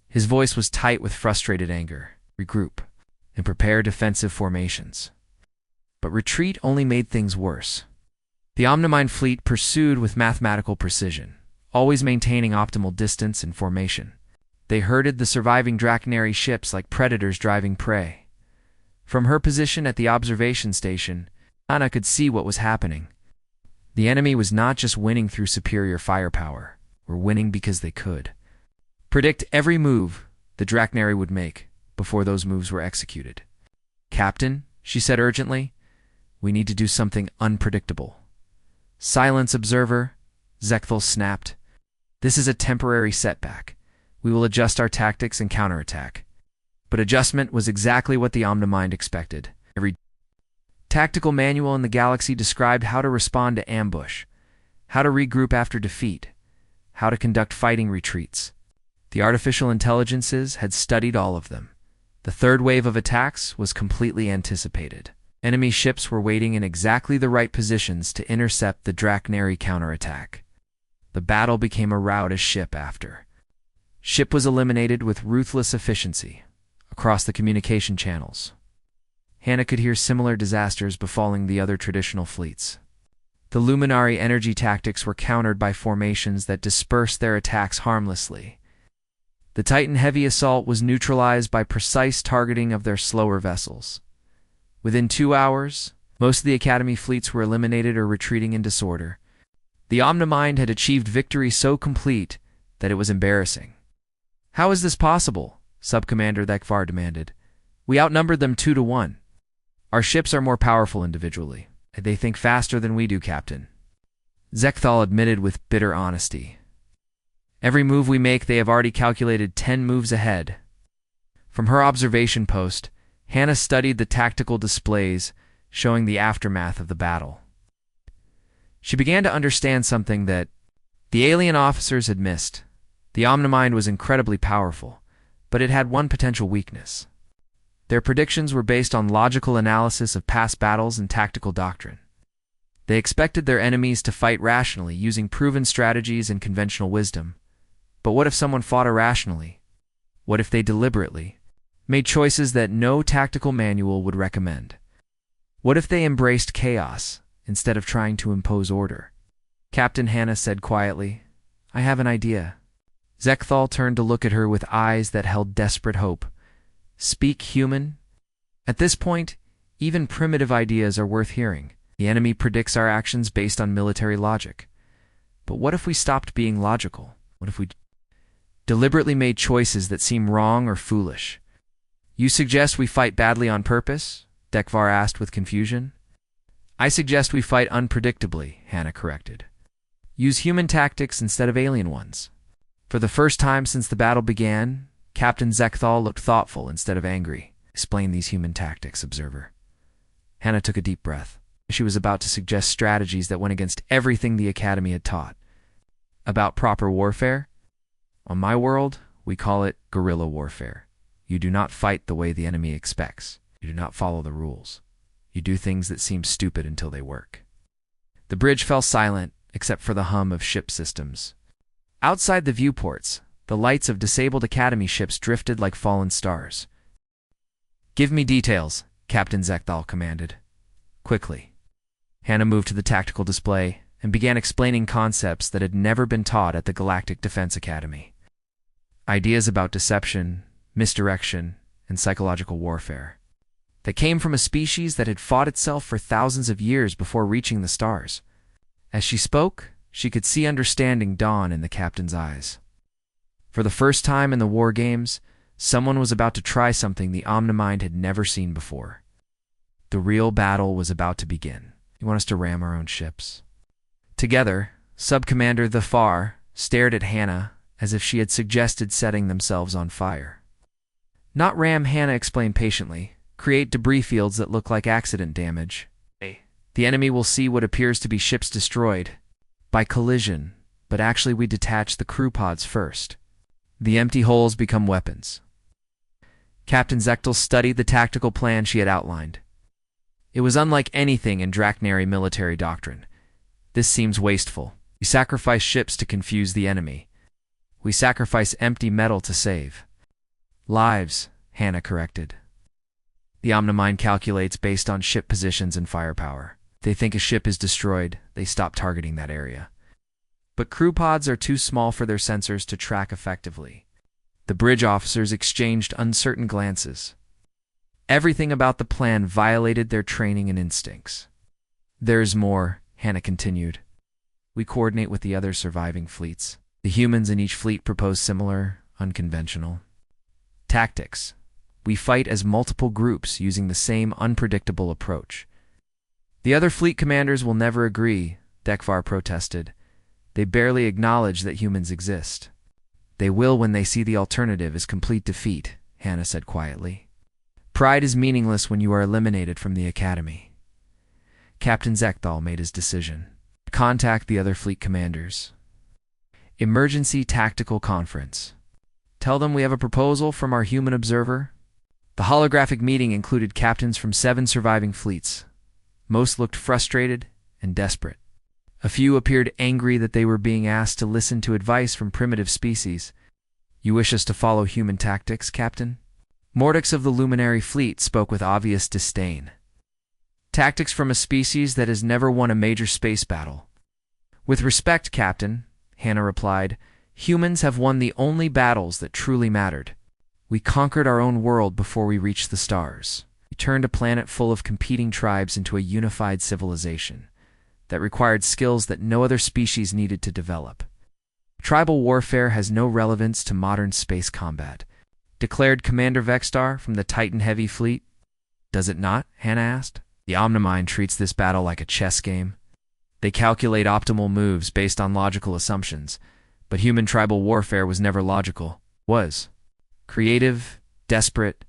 His voice was tight with frustrated anger. "Regroup and prepare defensive formations." But retreat only made things worse. The Omnimind fleet pursued with mathematical precision, always maintaining optimal distance and formation. They herded the surviving Draconary ships like predators driving prey. From her position at the observation station, Anna could see what was happening. The enemy was not just winning through superior firepower, were winning because they could predict every move the Draconary would make before those moves were executed. "Captain," she said urgently, "we need to do something unpredictable." "Silence, observer," Zekthal snapped. "This is a temporary setback. We will adjust our tactics and counterattack." But adjustment was exactly what the Omnimind expected. Every tactical manual in the galaxy described how to respond to ambush, how to regroup after defeat, how to conduct fighting retreats. The artificial intelligences had studied all of them. The third wave of attacks was completely anticipated. Enemy ships were waiting in exactly the right positions to intercept the Draconary counterattack. The battle became a rout as ship after ship was eliminated with ruthless efficiency across the communication channels. Hannah could hear similar disasters befalling the other traditional fleets. The Luminary energy tactics were countered by formations that dispersed their attacks harmlessly. The Titan heavy assault was neutralized by precise targeting of their slower vessels. Within 2 hours, most of the Academy fleets were eliminated or retreating in disorder. The Omnimind had achieved victory so complete that it was embarrassing. "How is this possible?" Subcommander Thekvar demanded. "We outnumbered them 2-1. Our ships are more powerful individually. They think faster than we do, Captain." Zekthal admitted with bitter honesty. "Every move we make, they have already calculated 10 moves ahead." From her observation post, Hannah studied the tactical displays showing the aftermath of the battle. She began to understand something that the alien officers had missed. The Omnimind was incredibly powerful, but it had one potential weakness. Their predictions were based on logical analysis of past battles and tactical doctrine. They expected their enemies to fight rationally, using proven strategies and conventional wisdom. But what if someone fought irrationally? What if they deliberately made choices that no tactical manual would recommend? What if they embraced chaos instead of trying to impose order? Captain Hannah said quietly, "I have an idea." Zekthal turned to look at her with eyes that held desperate hope. "Speak, human." At this point, even primitive ideas are worth hearing. The enemy predicts our actions based on military logic. But what if we stopped being logical? What if we deliberately made choices that seem wrong or foolish? "You suggest we fight badly on purpose?" Thekvar asked with confusion. I suggest we fight unpredictably, Hannah corrected. Use human tactics instead of alien ones. For the first time since the battle began, Captain Zekthal looked thoughtful instead of angry. Explain these human tactics, observer. Hannah took a deep breath. She was about to suggest strategies that went against everything the Academy had taught. About proper warfare? On my world, we call it guerrilla warfare. You do not fight the way the enemy expects. You do not follow the rules. You do things that seem stupid until they work. The bridge fell silent, except for the hum of ship systems. Outside the viewports, the lights of disabled Academy ships drifted like fallen stars. Give me details, Captain Zekthal commanded. Quickly. Hannah moved to the tactical display and began explaining concepts that had never been taught at the Galactic Defense Academy. Ideas about deception, misdirection, and psychological warfare. That came from a species that had fought itself for thousands of years before reaching the stars. As she spoke, she could see understanding dawn in the captain's eyes. For the first time in the war games, someone was about to try something the Omnimind had never seen before. The real battle was about to begin. You want us to ram our own ships? Together, Sub-Commander The Far stared at Hannah as if she had suggested setting themselves on fire. Not ram, Hannah explained patiently. Create debris fields that look like accident damage. The enemy will see what appears to be ships destroyed by collision, but actually we detach the crew pods first. The empty holes become weapons. Captain Zekthal studied the tactical plan she had outlined. It was unlike anything in Draknari military doctrine. This seems wasteful. We sacrifice ships to confuse the enemy. We sacrifice empty metal to save lives, Hannah corrected. The Omnimind calculates based on ship positions and firepower. If they think a ship is destroyed, they stop targeting that area. But crew pods are too small for their sensors to track effectively. The bridge officers exchanged uncertain glances. Everything about the plan violated their training and instincts. There's more, Hannah continued. We coordinate with the other surviving fleets. The humans in each fleet propose similar, unconventional tactics. We fight as multiple groups using the same unpredictable approach. The other fleet commanders will never agree, Dekvar protested. They barely acknowledge that humans exist. They will when they see the alternative is complete defeat, Hannah said quietly. Pride is meaningless when you are eliminated from the Academy. Captain Zekthal made his decision. Contact the other fleet commanders. Emergency Tactical Conference. Tell them we have a proposal from our human observer. The holographic meeting included captains from 7 surviving fleets. Most looked frustrated and desperate. A few appeared angry that they were being asked to listen to advice from primitive species. You wish us to follow human tactics, Captain? Mordyx of the Luminary Fleet spoke with obvious disdain. Tactics from a species that has never won a major space battle. With respect, Captain, Hannah replied, humans have won the only battles that truly mattered. We conquered our own world before we reached the stars. We turned a planet full of competing tribes into a unified civilization that required skills that no other species needed to develop. Tribal warfare has no relevance to modern space combat, declared Commander Vexstar from the Titan Heavy Fleet. Does it not? Hannah asked. The Omnimind treats this battle like a chess game. They calculate optimal moves based on logical assumptions, but human tribal warfare was never logical. Was creative, desperate,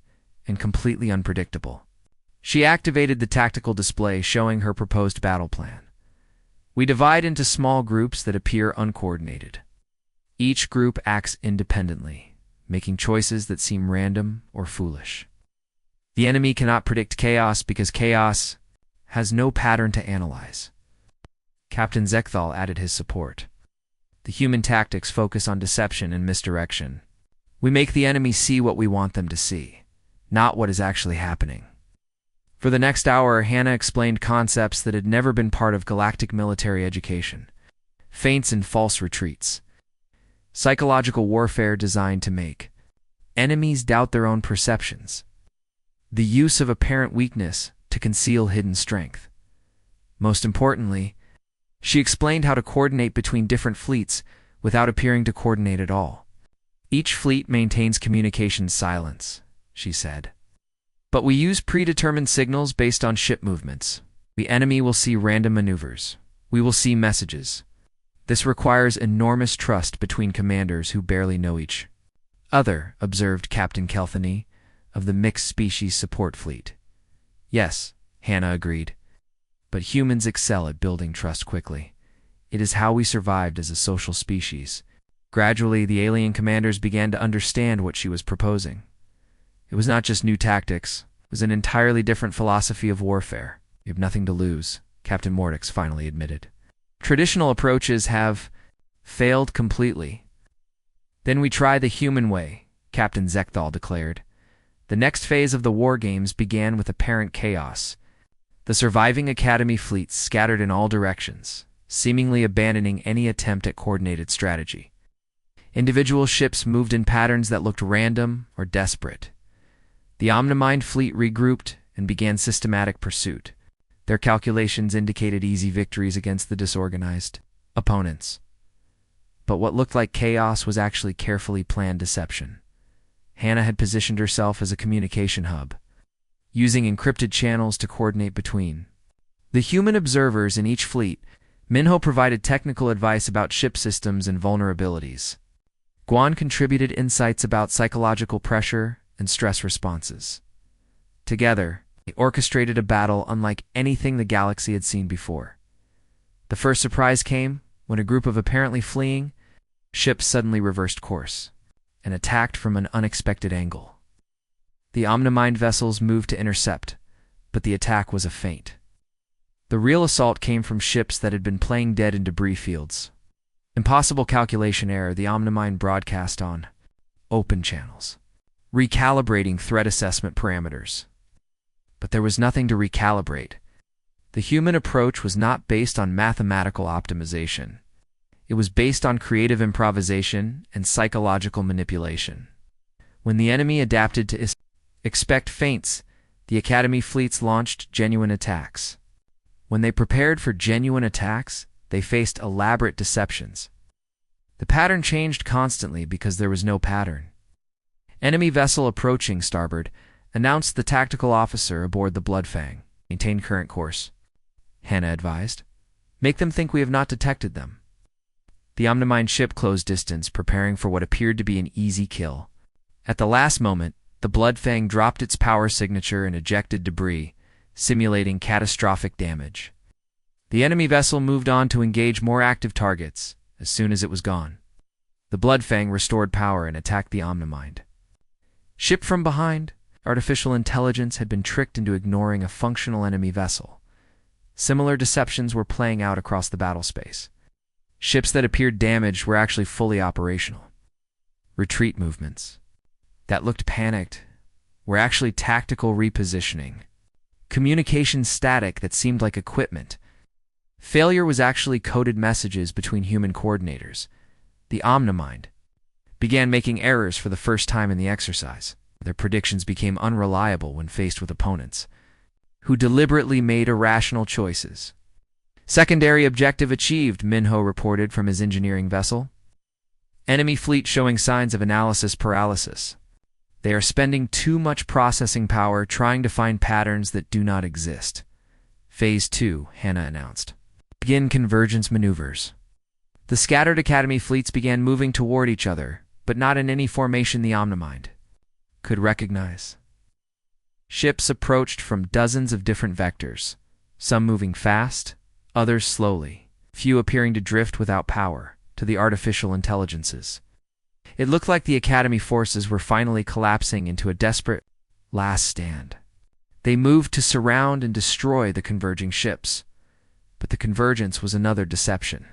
and completely unpredictable. She activated the tactical display showing her proposed battle plan. We divide into small groups that appear uncoordinated. Each group acts independently, making choices that seem random or foolish. The enemy cannot predict chaos because chaos has no pattern to analyze. Captain Zekthal added his support. The human tactics focus on deception and misdirection. We make the enemy see what we want them to see, not what is actually happening. For the next hour, Hannah explained concepts that had never been part of galactic military education. Feints and false retreats. Psychological warfare designed to make enemies doubt their own perceptions. The use of apparent weakness to conceal hidden strength. Most importantly, she explained how to coordinate between different fleets without appearing to coordinate at all. Each fleet maintains communication silence, she said. But we use predetermined signals based on ship movements. The enemy will see random maneuvers. We will see messages. This requires enormous trust between commanders who barely know each other, observed Captain Kelthany of the Mixed Species Support Fleet. Yes, Hannah agreed. But humans excel at building trust quickly. It is how we survived as a social species. Gradually, the alien commanders began to understand what she was proposing. It was not just new tactics. It was an entirely different philosophy of warfare. "You have nothing to lose," Captain Mordix finally admitted. "Traditional approaches have failed completely." "Then we try the human way," Captain Zekthal declared. The next phase of the war games began with apparent chaos. The surviving Academy fleets scattered in all directions, seemingly abandoning any attempt at coordinated strategy. Individual ships moved in patterns that looked random or desperate. The Omnimind fleet regrouped and began systematic pursuit. Their calculations indicated easy victories against the disorganized opponents. But what looked like chaos was actually carefully planned deception. Hannah had positioned herself as a communication hub, using encrypted channels to coordinate between the human observers in each fleet. Minho provided technical advice about ship systems and vulnerabilities. Guan contributed insights about psychological pressure and stress responses. Together, they orchestrated a battle unlike anything the galaxy had seen before. The first surprise came when a group of apparently fleeing ships suddenly reversed course and attacked from an unexpected angle. The Omnimind vessels moved to intercept, but the attack was a feint. The real assault came from ships that had been playing dead in debris fields. Impossible calculation error, the Omnimind broadcast on open channels, recalibrating threat assessment parameters. But there was nothing to recalibrate. The human approach was not based on mathematical optimization. It was based on creative improvisation and psychological manipulation. When the enemy adapted to expect feints, the Academy fleets launched genuine attacks. When they prepared for genuine attacks, they faced elaborate deceptions. The pattern changed constantly because there was no pattern. "Enemy vessel approaching starboard," announced the tactical officer aboard the Bloodfang. "Maintain current course," Hannah advised. "Make them think we have not detected them." The Omnimind ship closed distance, preparing for what appeared to be an easy kill. At the last moment, the Bloodfang dropped its power signature and ejected debris, simulating catastrophic damage. The enemy vessel moved on to engage more active targets as soon as it was gone. The Bloodfang restored power and attacked the Omnimind. Ship from behind, artificial intelligence had been tricked into ignoring a functional enemy vessel. Similar deceptions were playing out across the battle space. Ships that appeared damaged were actually fully operational. Retreat movements that looked panicked were actually tactical repositioning. Communication static that seemed like equipment. Failure was actually coded messages between human coordinators. The Omnimind began making errors for the first time in the exercise. Their predictions became unreliable when faced with opponents who deliberately made irrational choices. "Secondary objective achieved," Minho reported from his engineering vessel. "Enemy fleet showing signs of analysis paralysis. They are spending too much processing power trying to find patterns that do not exist." Phase 2, Hannah announced. "Begin convergence maneuvers." The scattered Academy fleets began moving toward each other, but not in any formation the Omnimind could recognize. Ships approached from dozens of different vectors, some moving fast, others slowly, few appearing to drift without power to the artificial intelligences. It looked like the Academy forces were finally collapsing into a desperate last stand. They moved to surround and destroy the converging ships. But the convergence was another deception.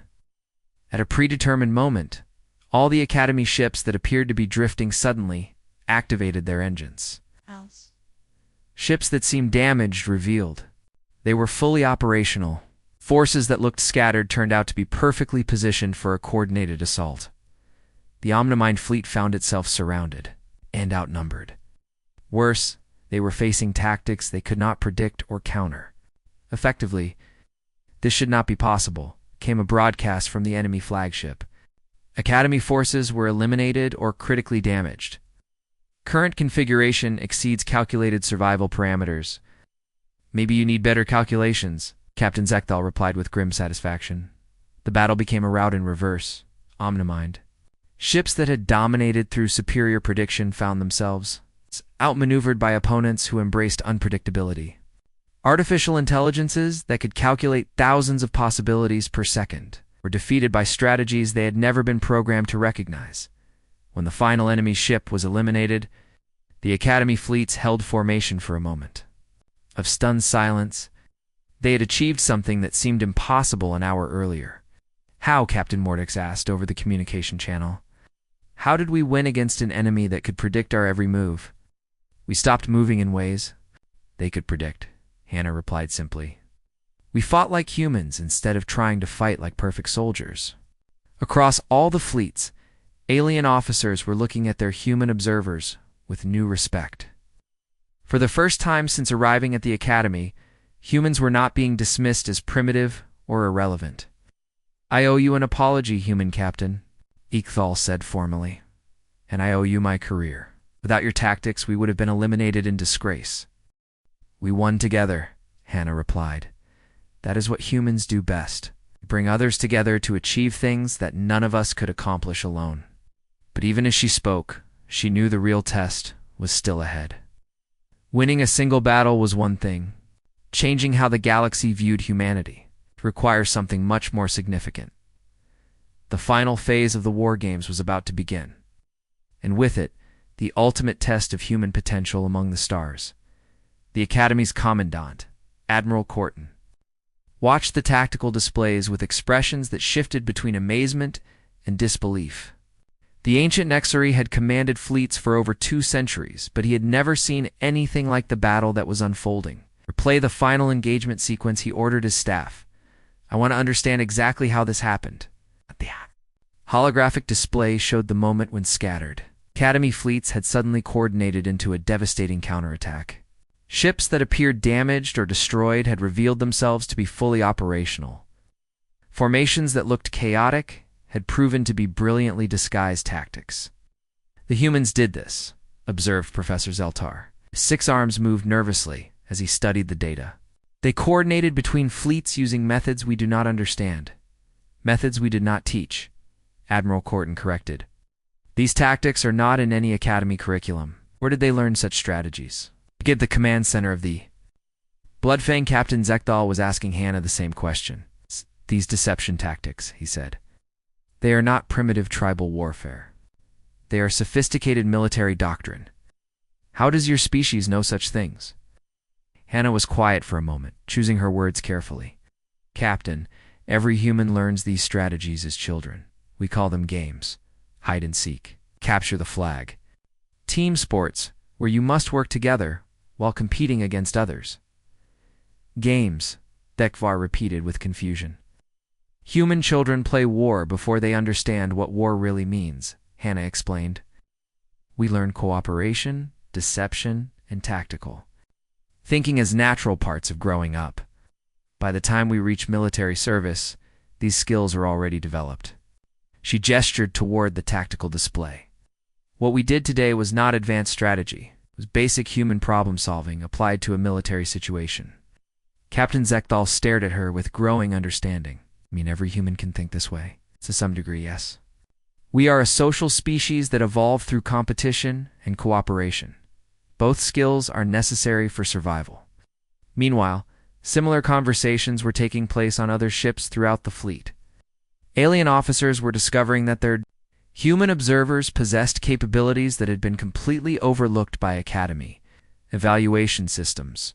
At a predetermined moment, all the Academy ships that appeared to be drifting suddenly activated their engines. Ships that seemed damaged revealed they were fully operational. Forces that looked scattered turned out to be perfectly positioned for a coordinated assault. The Omnimind fleet found itself surrounded and outnumbered. Worse, they were facing tactics they could not predict or counter. Effectively, "This should not be possible," came a broadcast from the enemy flagship. "Academy forces were eliminated or critically damaged. Current configuration exceeds calculated survival parameters. Maybe you need better calculations," Captain Zekthal replied with grim satisfaction. The battle became a rout in reverse, omnimind. Ships that had dominated through superior prediction found themselves outmaneuvered by opponents who embraced unpredictability. Artificial intelligences that could calculate thousands of possibilities per second were defeated by strategies they had never been programmed to recognize. When the final enemy ship was eliminated, the Academy fleets held formation for a moment of stunned silence. They had achieved something that seemed impossible an hour earlier. How? Captain Mordix asked over the communication channel. How did we win against an enemy that could predict our every move? We stopped moving in ways they could predict, Hannah replied simply. We fought like humans instead of trying to fight like perfect soldiers. Across all the fleets, alien officers were looking at their human observers with new respect. For the first time since arriving at the Academy, humans were not being dismissed as primitive or irrelevant. I owe you an apology, human captain, Ichthal said formally. And I owe you my career. Without your tactics, we would have been eliminated in disgrace. We won together, Hannah replied. That is what humans do best. Bring others together to achieve things that none of us could accomplish alone. But even as she spoke, she knew the real test was still ahead. Winning a single battle was one thing. Changing how the galaxy viewed humanity requires something much more significant. The final phase of the war games was about to begin, and with it, the ultimate test of human potential among the stars. The Academy's commandant, Admiral Corton, watched the tactical displays with expressions that shifted between amazement and disbelief. The ancient Nexari had commanded fleets for over 2 centuries, but he had never seen anything like the battle that was unfolding. To play the final engagement sequence, he ordered his staff. I want to understand exactly how this happened. The holographic display showed the moment when scattered Academy fleets had suddenly coordinated into a devastating counterattack. Ships that appeared damaged or destroyed had revealed themselves to be fully operational. Formations that looked chaotic had proven to be brilliantly disguised tactics. The humans did this, observed Professor Zeltar. Six Arms moved nervously as he studied the data. They coordinated between fleets using methods we do not understand. Methods we did not teach, Admiral Corton corrected. These tactics are not in any Academy curriculum. Where did they learn such strategies? At the command center of the Bloodfang. Captain Zekthal was asking Hannah the same question. These deception tactics, he said. They are not primitive tribal warfare. They are sophisticated military doctrine. How does your species know such things? Hannah was quiet for a moment, choosing her words carefully. Captain, every human learns these strategies as children. We call them games. Hide and seek. Capture the flag. Team sports, where you must work together while competing against others. Games, Dekvar repeated with confusion. Human children play war before they understand what war really means, Hannah explained. We learn cooperation, deception, and tactical thinking as natural parts of growing up. By the time we reach military service, these skills are already developed. She gestured toward the tactical display. What we did today was not advanced strategy. It was basic human problem-solving applied to a military situation. Captain Zekthal stared at her with growing understanding. I mean, every human can think this way. To some degree, yes. We are a social species that evolved through competition and cooperation. Both skills are necessary for survival. Meanwhile, similar conversations were taking place on other ships throughout the fleet. Alien officers were discovering that their human observers possessed capabilities that had been completely overlooked by Academy evaluation systems.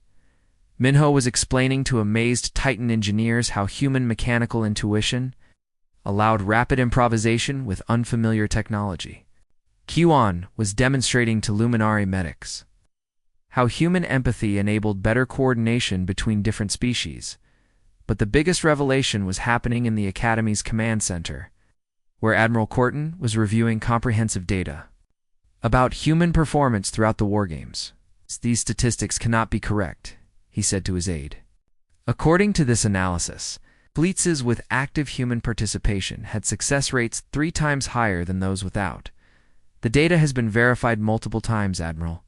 Minho was explaining to amazed Titan engineers how human mechanical intuition allowed rapid improvisation with unfamiliar technology. Kiwan was demonstrating to Luminari medics how human empathy enabled better coordination between different species. But the biggest revelation was happening in the Academy's command center, where Admiral Corton was reviewing comprehensive data about human performance throughout the wargames. These statistics cannot be correct, he said to his aide. According to this analysis, fleets with active human participation had success rates 3 times higher than those without. The data has been verified multiple times, Admiral.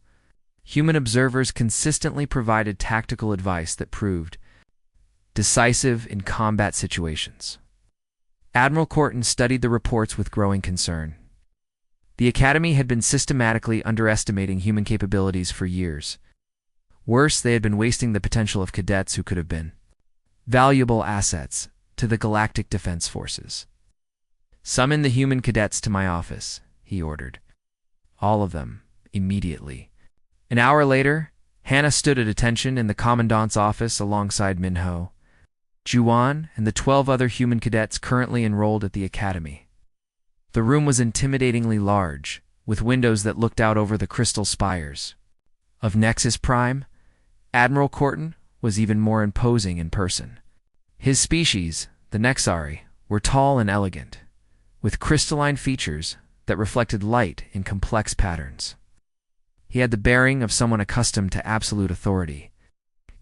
Human observers consistently provided tactical advice that proved decisive in combat situations. Admiral Corton studied the reports with growing concern. The Academy had been systematically underestimating human capabilities for years. Worse, they had been wasting the potential of cadets who could have been valuable assets to the Galactic Defense Forces. "Summon the human cadets to my office," he ordered. All of them, immediately. An hour later, Hannah stood at attention in the Commandant's office alongside Minho, Juan, and the 12 other human cadets currently enrolled at the Academy. The room was intimidatingly large, with windows that looked out over the crystal spires. Of Nexus Prime, Admiral Corton was even more imposing in person. His species, the Nexari, were tall and elegant, with crystalline features that reflected light in complex patterns. He had the bearing of someone accustomed to absolute authority.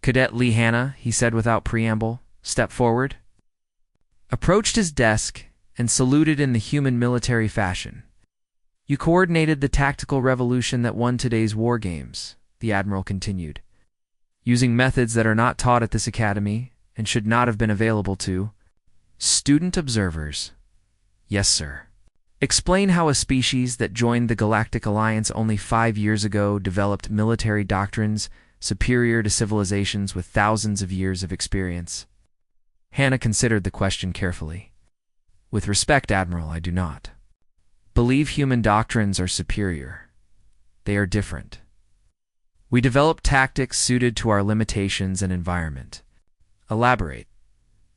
"Cadet Lee Hanna," he said without preamble, stepped forward, approached his desk, and saluted in the human military fashion. "You coordinated the tactical revolution that won today's war games," the Admiral continued, "using methods that are not taught at this academy and should not have been available to student observers." "Yes, sir." "Explain how a species that joined the Galactic Alliance only 5 years ago developed military doctrines superior to civilizations with thousands of years of experience." Hannah considered the question carefully. "With respect, Admiral, I do not believe human doctrines are superior. They are different. We develop tactics suited to our limitations and environment." "Elaborate."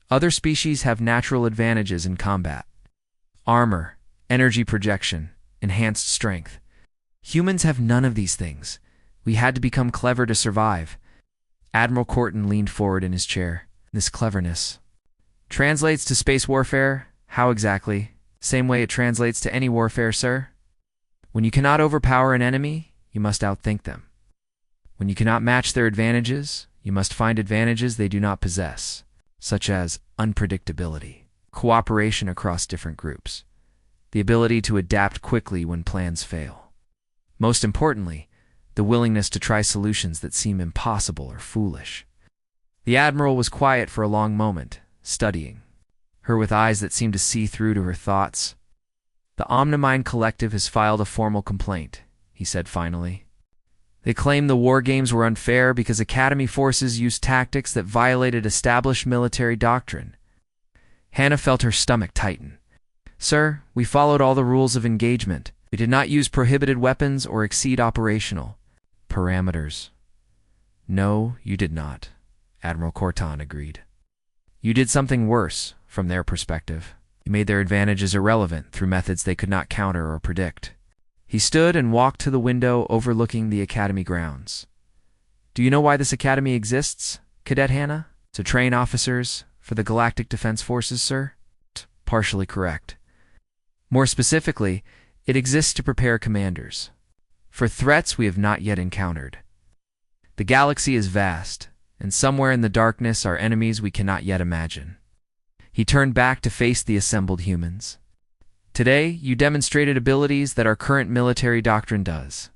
"Other species have natural advantages in combat. Armor, energy projection, enhanced strength. Humans have none of these things. We had to become clever to survive." Admiral Corton leaned forward in his chair. "This cleverness translates to space warfare. How exactly?" "Same way it translates to any warfare, sir. When you cannot overpower an enemy, you must outthink them. When you cannot match their advantages, you must find advantages they do not possess, such as unpredictability, cooperation across different groups, the ability to adapt quickly when plans fail. Most importantly, the willingness to try solutions that seem impossible or foolish." The Admiral was quiet for a long moment, studying her with eyes that seemed to see through to her thoughts. "The Omnimind Collective has filed a formal complaint," he said finally. "They claim the war games were unfair because Academy forces used tactics that violated established military doctrine." Hannah felt her stomach tighten. "Sir, we followed all the rules of engagement. We did not use prohibited weapons or exceed operational parameters." "No, you did not," Admiral Corton agreed. "You did something worse, from their perspective. You made their advantages irrelevant through methods they could not counter or predict." He stood and walked to the window overlooking the Academy grounds. "Do you know why this Academy exists, Cadet Hannah?" "To train officers for the Galactic Defense Forces, sir." "Partially correct. More specifically, it exists to prepare commanders for threats we have not yet encountered. The galaxy is vast, and somewhere in the darkness are enemies we cannot yet imagine." He turned back to face the assembled humans. "Today, you demonstrated abilities that our current military doctrine does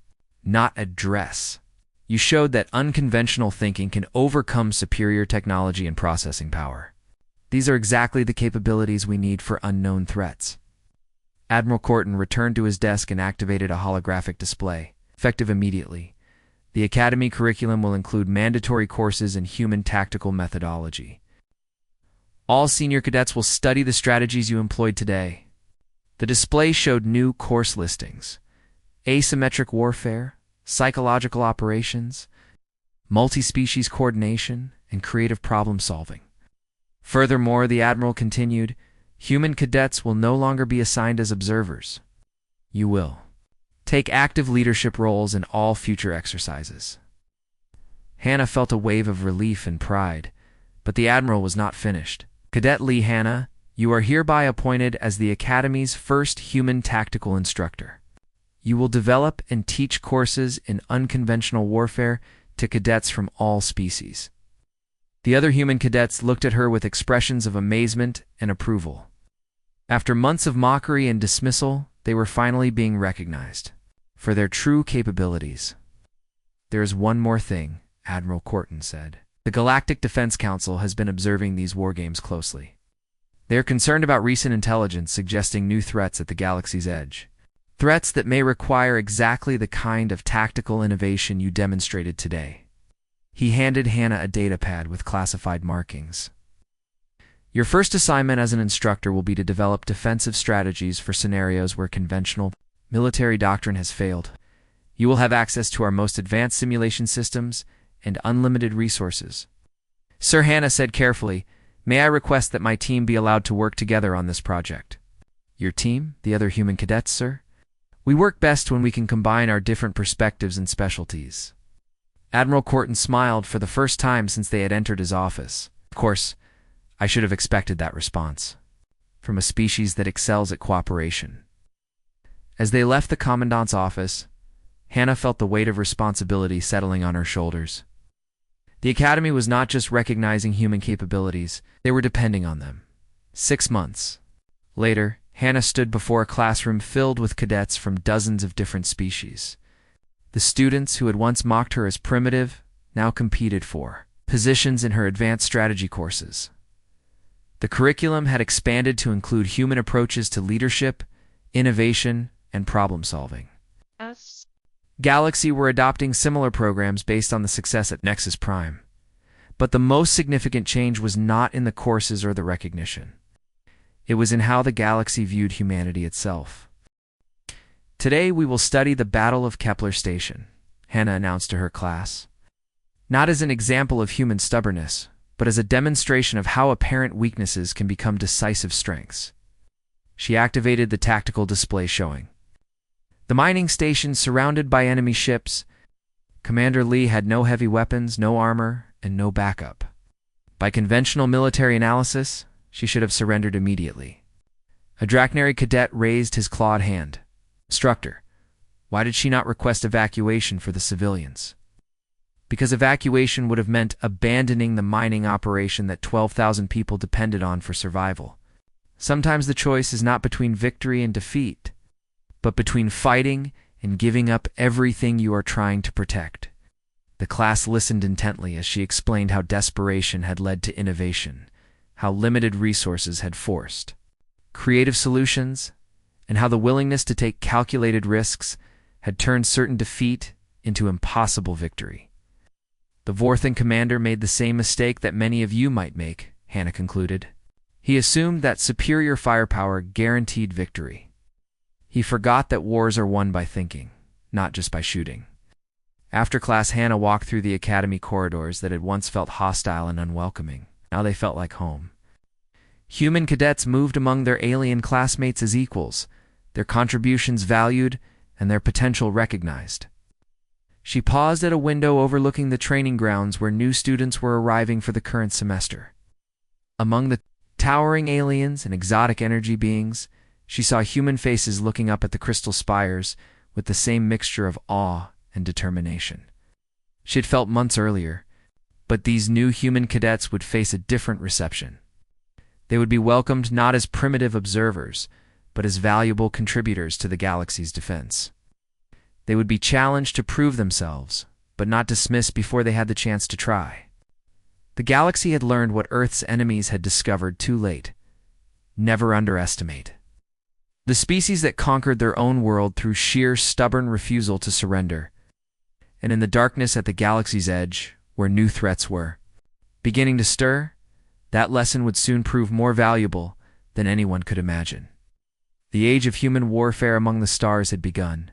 not address. You showed that unconventional thinking can overcome superior technology and processing power. These are exactly the capabilities we need for unknown threats." Admiral Corton returned to his desk and activated a holographic display, effective immediately. "The Academy curriculum will include mandatory courses in human tactical methodology. All senior cadets will study the strategies you employed today." The display showed new course listings: asymmetric warfare, psychological operations, multi-species coordination, and creative problem-solving. Furthermore, the Admiral continued, "Human cadets will no longer be assigned as observers. You will take active leadership roles in all future exercises." Hannah felt a wave of relief and pride, but the Admiral was not finished. "Cadet Lee Hanna, you are hereby appointed as the Academy's first human tactical instructor. You will develop and teach courses in unconventional warfare to cadets from all species." The other human cadets looked at her with expressions of amazement and approval. After months of mockery and dismissal, they were finally being recognized for their true capabilities. "There is one more thing," Admiral Corton said. The Galactic Defense Council has been observing these wargames closely. They are concerned about recent intelligence suggesting new threats at the galaxy's edge. Threats that may require exactly the kind of tactical innovation you demonstrated today. He handed Hannah a datapad with classified markings. Your first assignment as an instructor will be to develop defensive strategies for scenarios where conventional military doctrine has failed. You will have access to our most advanced simulation systems and unlimited resources. Sir Hannah said carefully, "May I request that my team be allowed to work together on this project?" Your team? The other human cadets, sir? We work best when we can combine our different perspectives and specialties. Admiral Corton smiled for the first time since they had entered his office. Of course, I should have expected that response. From a species that excels at cooperation. As they left the Commandant's office, Hannah felt the weight of responsibility settling on her shoulders. The Academy was not just recognizing human capabilities, they were depending on them. 6 months later, Hannah stood before a classroom filled with cadets from dozens of different species. The students who had once mocked her as primitive now competed for positions in her advanced strategy courses. The curriculum had expanded to include human approaches to leadership, innovation, and problem-solving. Galaxy were adopting similar programs based on the success at Nexus Prime. But the most significant change was not in the courses or the recognition. It was in how the Galaxy viewed humanity itself. Today we will study the Battle of Kepler Station, Hannah announced to her class. Not as an example of human stubbornness, but as a demonstration of how apparent weaknesses can become decisive strengths. She activated the tactical display showing the mining station surrounded by enemy ships. Commander Lee had no heavy weapons, no armor, and no backup. By conventional military analysis, she should have surrendered immediately. A Drachnary cadet raised his clawed hand. Instructor, why did she not request evacuation for the civilians? Because evacuation would have meant abandoning the mining operation that 12,000 people depended on for survival. Sometimes the choice is not between victory and defeat, but between fighting and giving up everything you are trying to protect. The class listened intently as she explained how desperation had led to innovation, how limited resources had forced creative solutions, and how the willingness to take calculated risks had turned certain defeat into impossible victory. The Vorthan commander made the same mistake that many of you might make, Hannah concluded. He assumed that superior firepower guaranteed victory. He forgot that wars are won by thinking, not just by shooting. After class, Hannah walked through the academy corridors that had once felt hostile and unwelcoming. Now they felt like home. Human cadets moved among their alien classmates as equals, their contributions valued, and their potential recognized. She paused at a window overlooking the training grounds where new students were arriving for the current semester. Among the towering aliens and exotic energy beings, she saw human faces looking up at the crystal spires with the same mixture of awe and determination she had felt months earlier, but these new human cadets would face a different reception. They would be welcomed not as primitive observers, but as valuable contributors to the galaxy's defense. They would be challenged to prove themselves, but not dismissed before they had the chance to try. The galaxy had learned what Earth's enemies had discovered too late. Never underestimate the species that conquered their own world through sheer stubborn refusal to surrender. And in the darkness at the galaxy's edge, where new threats were beginning to stir, that lesson would soon prove more valuable than anyone could imagine. The age of human warfare among the stars had begun.